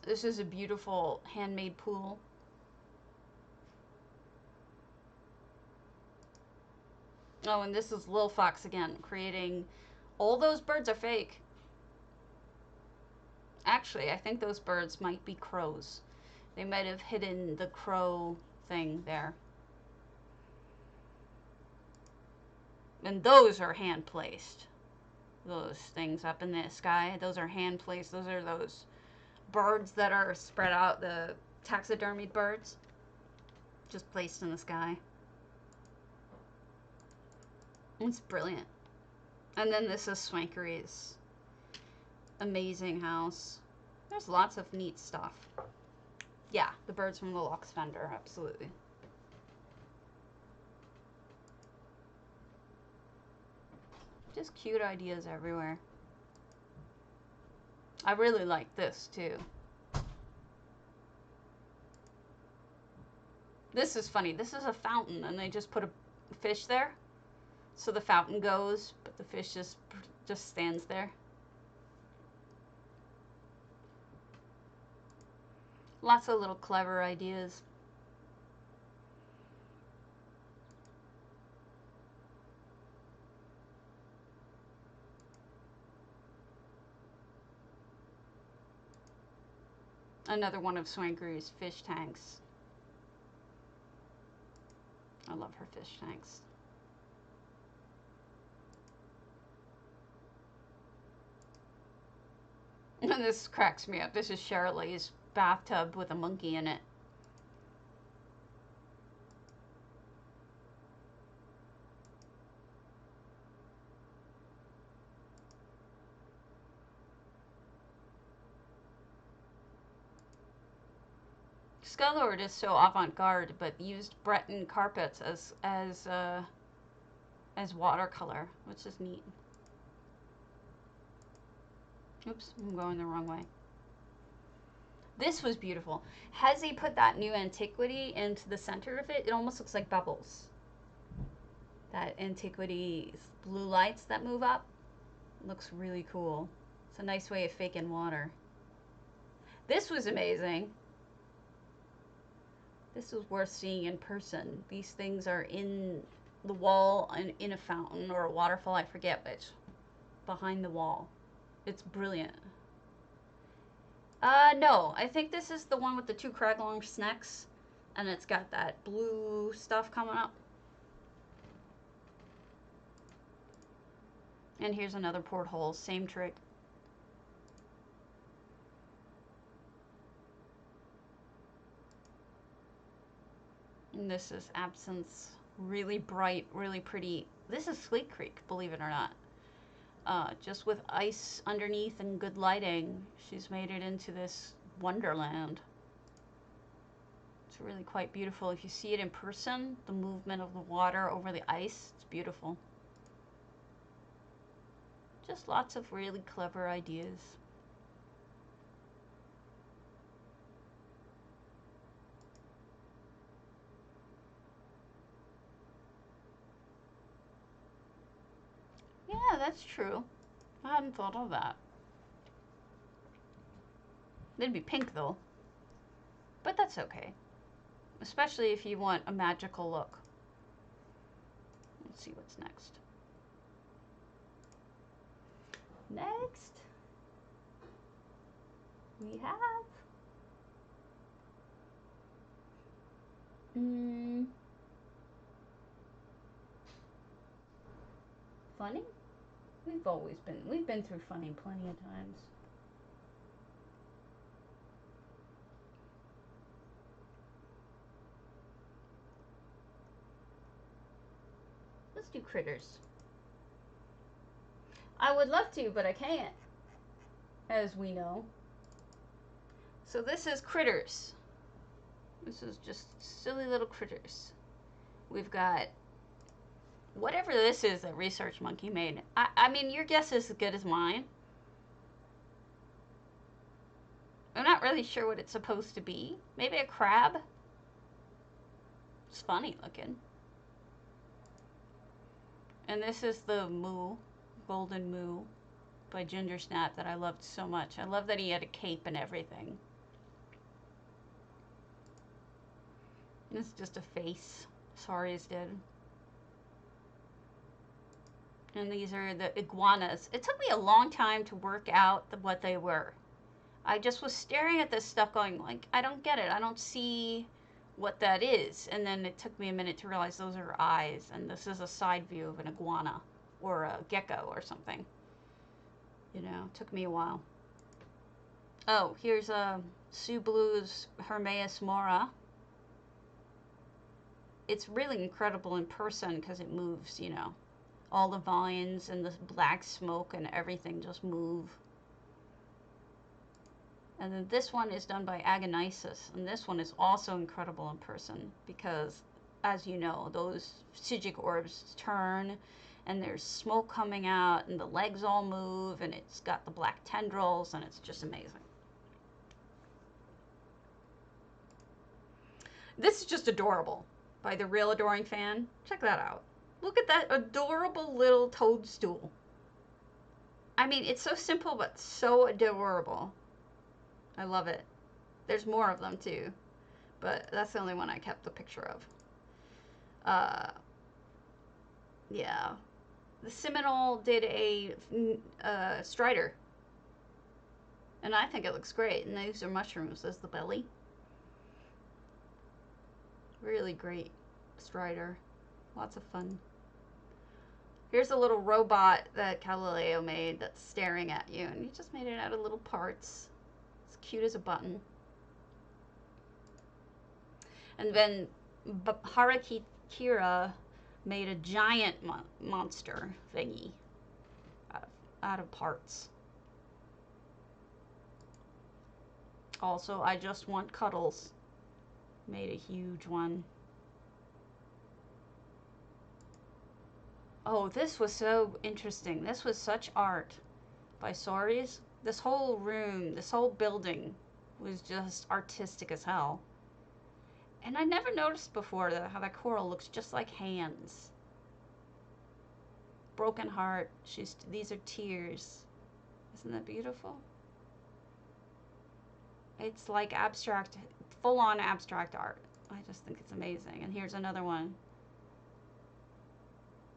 This is a beautiful handmade pool. Oh, and this is Lil Fox again, creating... all those birds are fake. Actually, I think those birds might be crows. They might have hidden the crow thing there. And those are hand placed. Those things up in the sky, those are hand placed. Those are those birds that are spread out, the taxidermied birds. Just placed in the sky. It's brilliant. And then this is Swankery's amazing house. There's lots of neat stuff. Yeah, the birds from the Locks Fender, absolutely. Just cute ideas everywhere. I really like this too. This is funny. This is a fountain and they just put a fish there. So the fountain goes, but the fish just stands there. Lots of little clever ideas. Another one of Swankery's fish tanks. I love her fish tanks. And this cracks me up. This is Shirley's bathtub with a monkey in it. Skylord is so avant-garde, but used Breton carpets as watercolor, which is neat. Oops, I'm going the wrong way. This was beautiful. Has he put that new antiquity into the center of it? It almost looks like bubbles. That antiquity blue lights that move up. Looks really cool. It's a nice way of faking water. This was amazing. This was worth seeing in person. These things are in the wall and in a fountain or a waterfall, I forget which. Behind the wall. It's brilliant. No, I think this is the one with the two Craglong snacks. And it's got that blue stuff coming up. And here's another porthole, same trick. And this is Absinthe, really bright, really pretty. This is Sleek Creek, believe it or not. Just with ice underneath and good lighting, she's made it into this wonderland. It's really quite beautiful. If you see it in person, the movement of the water over the ice, it's beautiful. Just lots of really clever ideas. Yeah, that's true. I hadn't thought of that. It'd be pink though. But that's okay. Especially if you want a magical look. Let's see what's next. Next, we have funny. We've been through funny plenty of times. Let's do critters. I would love to, but I can't, as we know. So this is critters. This is just silly little critters. We've got whatever this is that Research Monkey made. I mean, your guess is as good as mine. I'm not really sure what it's supposed to be. Maybe a crab? It's funny looking. And this is the Moo, Golden Moo by Ginger Snap that I loved so much. I love that he had a cape and everything. This is just a face. Sorry's did. And these are the iguanas. It took me a long time to work out what they were. I just was staring at this stuff going, like, I don't get it. I don't see what that is. And then it took me a minute to realize those are eyes. And this is a side view of an iguana or a gecko or something. You know, it took me a while. Oh, here's Subaru's Hermaeus mora. It's really incredible in person because it moves, you know. All the vines and the black smoke and everything just move. And then this one is done by Agonisis. And this one is also incredible in person because, as you know, those Psijic orbs turn and there's smoke coming out and the legs all move and it's got the black tendrils and it's just amazing. This is just adorable by the Real Adoring Fan. Check that out. Look at that adorable little toadstool. I mean, it's so simple but so adorable. I love it. There's more of them too, but that's the only one I kept the picture of. Yeah. The Seminole did a strider. And I think it looks great. And these are mushrooms as the belly. Really great strider. Lots of fun. Here's a little robot that Galileo made that's staring at you. And he just made it out of little parts. It's cute as a button. And then Harakira made a giant monster thingy out of parts. Also, I Just Want Cuddles made a huge one. Oh, this was so interesting. This was such art by Soris. This whole room, this whole building was just artistic as hell. And I never noticed before how that coral looks just like hands. Broken heart. These are tears. Isn't that beautiful? It's like abstract, full-on abstract art. I just think it's amazing. And here's another one.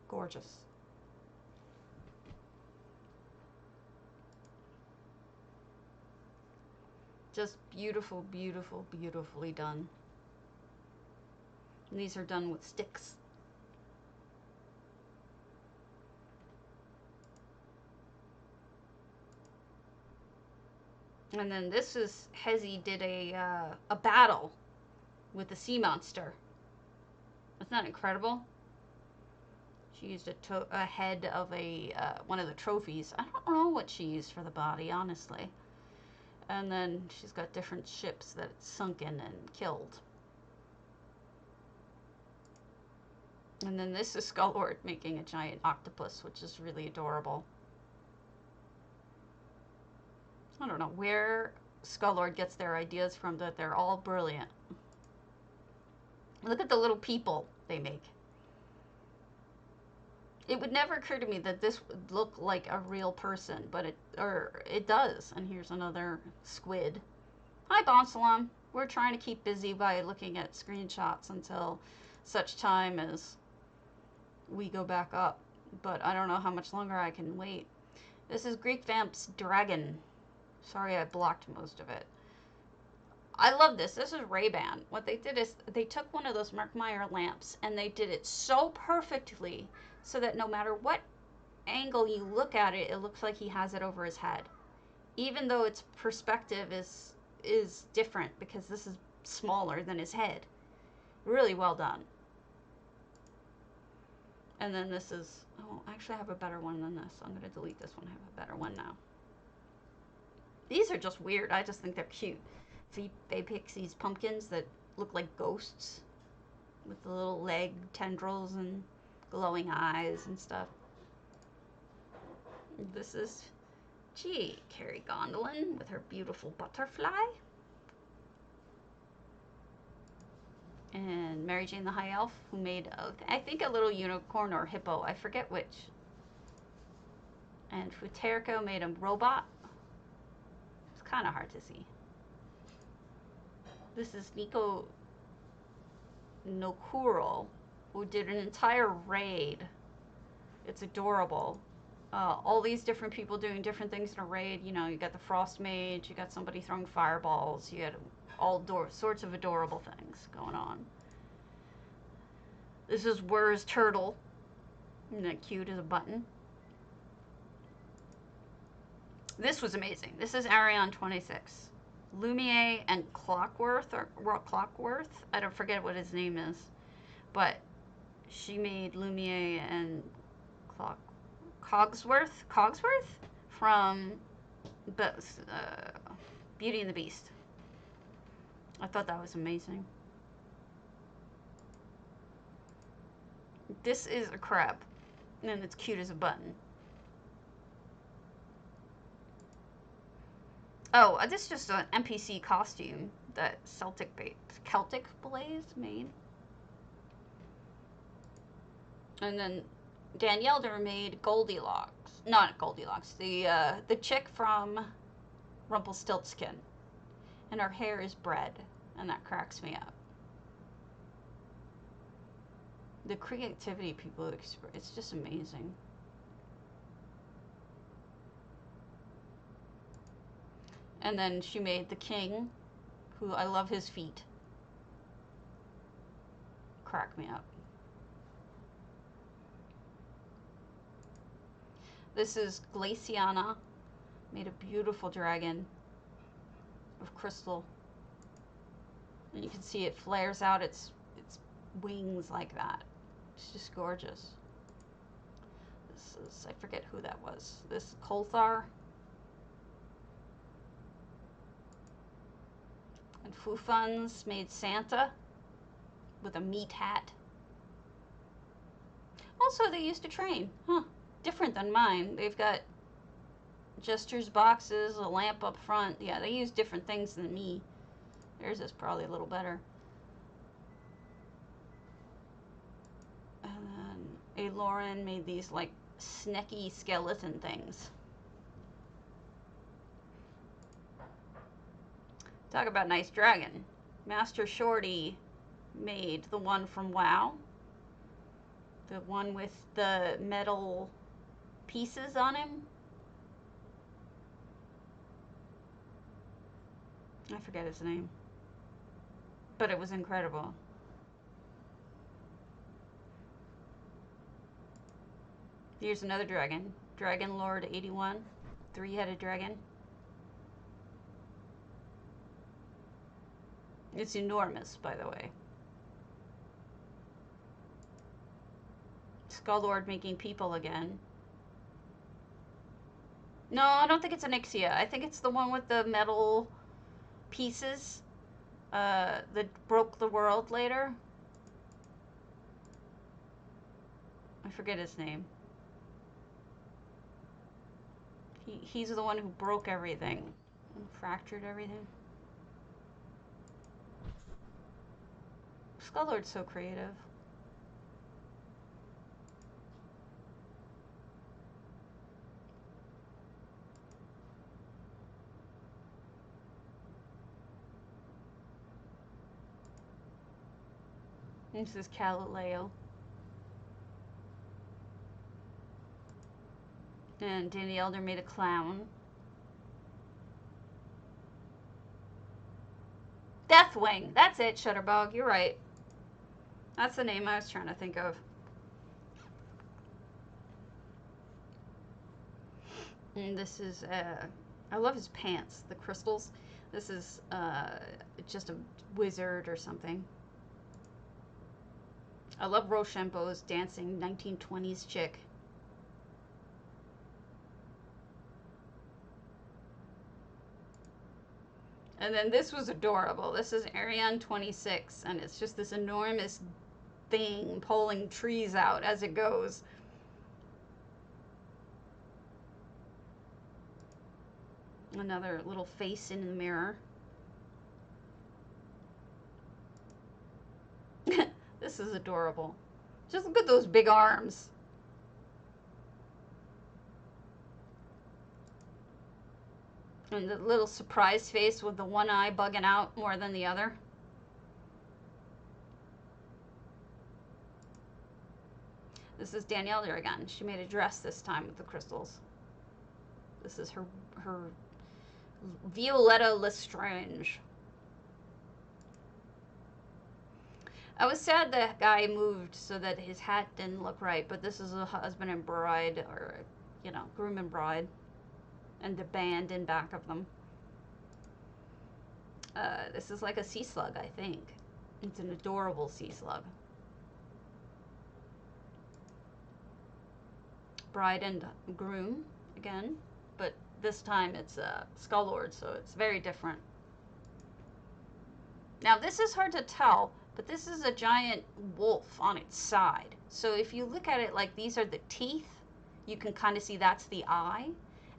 Gorgeous. Just beautiful, beautiful, beautifully done. And these are done with sticks. And then this is Hezi did a battle with the sea monster. Isn't that incredible? She used a head of one of the trophies. I don't know what she used for the body, honestly. And then she's got different ships that it's sunken and killed. And then this is Skullord making a giant octopus, which is really adorable. I don't know where Skullord gets their ideas from, but they're all brilliant. Look at the little people they make. It would never occur to me that this would look like a real person, but it does. And here's another squid. Hi, Bonsalam. We're trying to keep busy by looking at screenshots until such time as we go back up. But I don't know how much longer I can wait. This is Greek Vamp's Dragon. Sorry, I blocked most of it. I love this. This is Ray-Ban. What they did is they took one of those Merkmeyer lamps and they did it so perfectly so that no matter what angle you look at it, it looks like he has it over his head. Even though its perspective is different because this is smaller than his head. Really well done. And then this is, oh, actually I have a better one than this. I'm going to delete this one. I have a better one now. These are just weird. I just think they're cute. They pixies pumpkins that look like ghosts. with the little leg tendrils and glowing eyes and stuff. This is Carrie Gondolin with her beautiful butterfly. And Mary Jane the High Elf, who made, I think, a little unicorn or hippo. I forget which. And Futerko made a robot. It's kind of hard to see. This is Nico Nokuro, who did an entire raid. It's adorable. All these different people doing different things in a raid. You know, you got the Frost Mage, you got somebody throwing fireballs, you got all sorts of adorable things going on. This is Wur's turtle. Isn't that cute as a button? This was amazing. This is Arion 26. Lumiere and Clockworth, I don't forget what his name is, but she made Lumiere and Cogsworth from Beauty and the Beast. I thought that was amazing. This is a crab, and it's cute as a button. Oh, this is just an NPC costume that Celtic Blaze made. And then Danielle made Goldilocks. Not Goldilocks. The chick from Rumpelstiltskin. And her hair is bread. And that cracks me up. The creativity people express, it's just amazing. And then she made the king, who I love his feet. Crack me up. This is Glaciana, made a beautiful dragon of crystal. And you can see it flares out its wings like that. It's just gorgeous. This is, I forget who that was. This is Kolthar. And Fufuns made Santa with a meat hat. Also, they used to train. Huh. Different than mine. They've got gestures boxes, a lamp up front. Yeah, they use different things than me. Theirs is probably a little better. And then Lauren made these like snacky skeleton things. Talk about nice dragon. Master Shorty made the one from WoW. The one with the metal pieces on him. I forget his name. But it was incredible. Here's another dragon. Dragon Lord 81. Three-headed dragon. It's enormous, by the way. Skullord making people again. No, I don't think it's Onyxia. I think it's the one with the metal pieces that broke the world later. I forget his name. He's the one who broke everything and fractured everything. Skullord's so creative. This is Galileo. And Danny Elder made a clown. Deathwing. That's it, Shutterbug. You're right. That's the name I was trying to think of. And this is, I love his pants, the crystals. This is just a wizard or something. I love Rochambeau's dancing 1920s chick. And then this was adorable. This is Arion 26, and it's just this enormous thing pulling trees out as it goes. Another little face in the mirror. This is adorable. Just look at those big arms. And the little surprised face with the one eye bugging out more than the other. This is Danielle there again. She made a dress this time with the crystals. This is her Violetta Lestrange. I was sad the guy moved so that his hat didn't look right, but this is a husband and bride, or, you know, groom and bride, and the band in back of them. This is like a sea slug, I think. It's an adorable sea slug. Bride and groom again, but this time it's a Skull Lord, so it's very different. Now this is hard to tell, but this is a giant wolf on its side. So if you look at it like these are the teeth, you can kind of see that's the eye,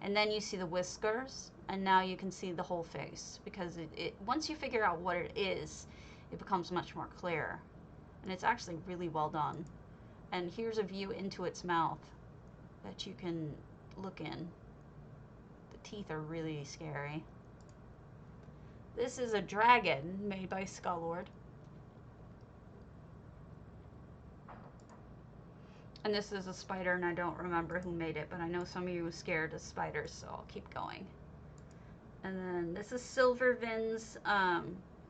and then you see the whiskers, and now you can see the whole face, because it once you figure out what it is, it becomes much more clear, and it's actually really well done. And here's a view into its mouth that you can look in. The teeth are really scary. This is a dragon made by Skull Lord. And this is a spider, and I don't remember who made it, but I know some of you are scared of spiders, so I'll keep going. And then this is Silvervin's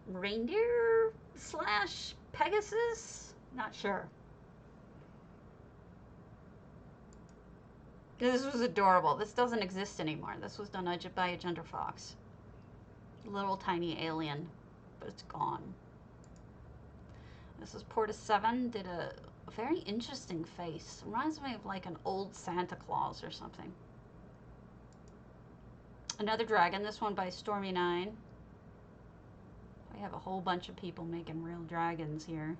reindeer slash Pegasus? Not sure. This was adorable. This doesn't exist anymore. This was done by a gender fox. Little tiny alien, but it's gone. This is Porta 7, did a very interesting face. Reminds me of like an old Santa Claus or something. Another dragon, this one by Stormy 9. We have a whole bunch of people making real dragons here.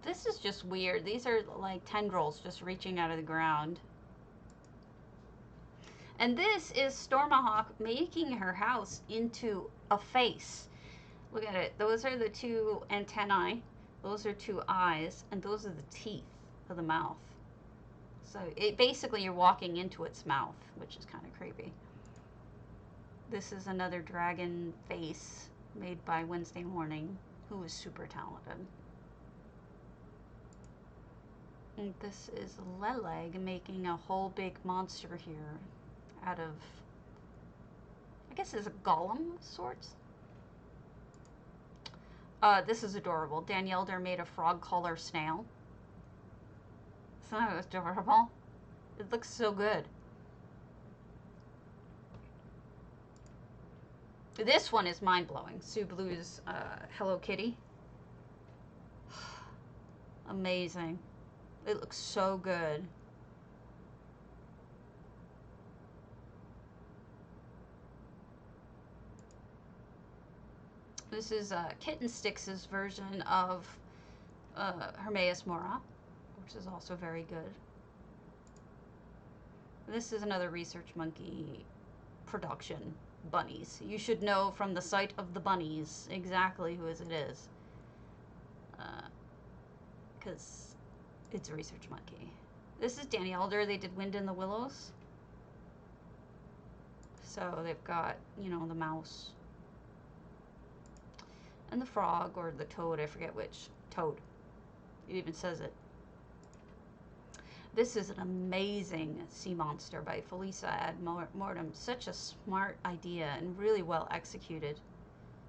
This is just weird. These are like tendrils just reaching out of the ground. And this is Stormahawk making her house into a face. Look at it. Those are the two antennae. Those are two eyes. And those are the teeth of the mouth. So it basically you're walking into its mouth, which is kind of creepy. This is another dragon face made by Wednesday Morning, who is super talented. And this is Leleg making a whole big monster here out of, I guess it's a golem of sorts. This is adorable. Danielle there made a frog collar snail. Isn't that adorable? It looks so good. This one is mind-blowing. Sue Blue's Hello Kitty. Amazing. It looks so good. This is Kitten Sticks' version of Hermaeus Mora, which is also very good. This is another Research Monkey production. Bunnies. You should know from the sight of the bunnies exactly who it is. Because it's a Research Monkey. This is Danny Elder. They did Wind in the Willows. So they've got, you know, the mouse. And the frog, or the toad, I forget which. Toad. It even says it. This is an amazing sea monster by Felisa ad Mortem. Such a smart idea and really well executed.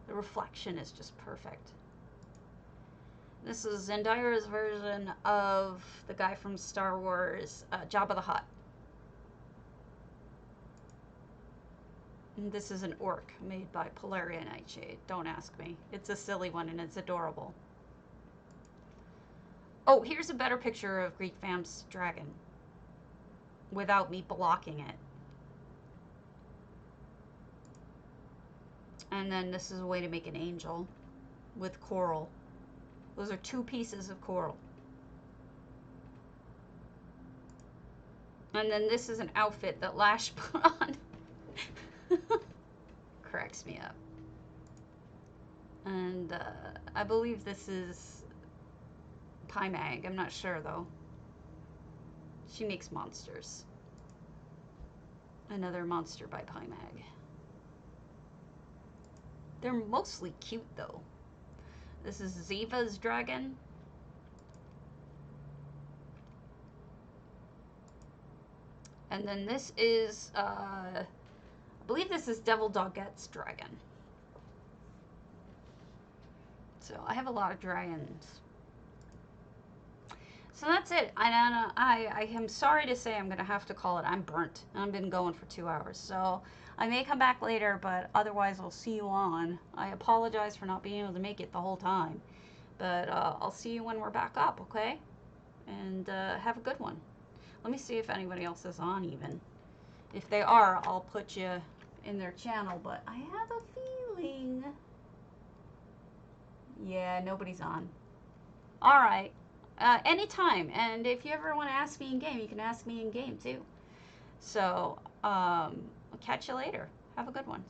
The reflection is just perfect. This is Zendaira's version of the guy from Star Wars, Jabba the Hutt. And this is an orc made by Polaria Nightshade. Don't ask me. It's a silly one and it's adorable. Oh, here's a better picture of Greek Vamp's dragon. Without me blocking it. And then this is a way to make an angel with coral. Those are 2 pieces of coral. And then this is an outfit that Lash put on. Cracks me up. And I believe this is Pymag. I'm not sure though. She makes monsters. Another monster by Pymag. They're mostly cute though. This is Ziva's dragon. And then this is, I believe this is Devil Doggette's dragon. So I have a lot of dragons. So that's it. And I am sorry to say I'm going to have to call it. I'm burnt. I've been going for 2 hours. So I may come back later, but otherwise I'll see you on. I apologize for not being able to make it the whole time. But I'll see you when we're back up, okay? And have a good one. Let me see if anybody else is on even. If they are, I'll put you in their channel, but I have a feeling... Yeah, nobody's on. Alright. Anytime. And if you ever want to ask me in game, you can ask me in game too. So, I'll catch you later. Have a good one.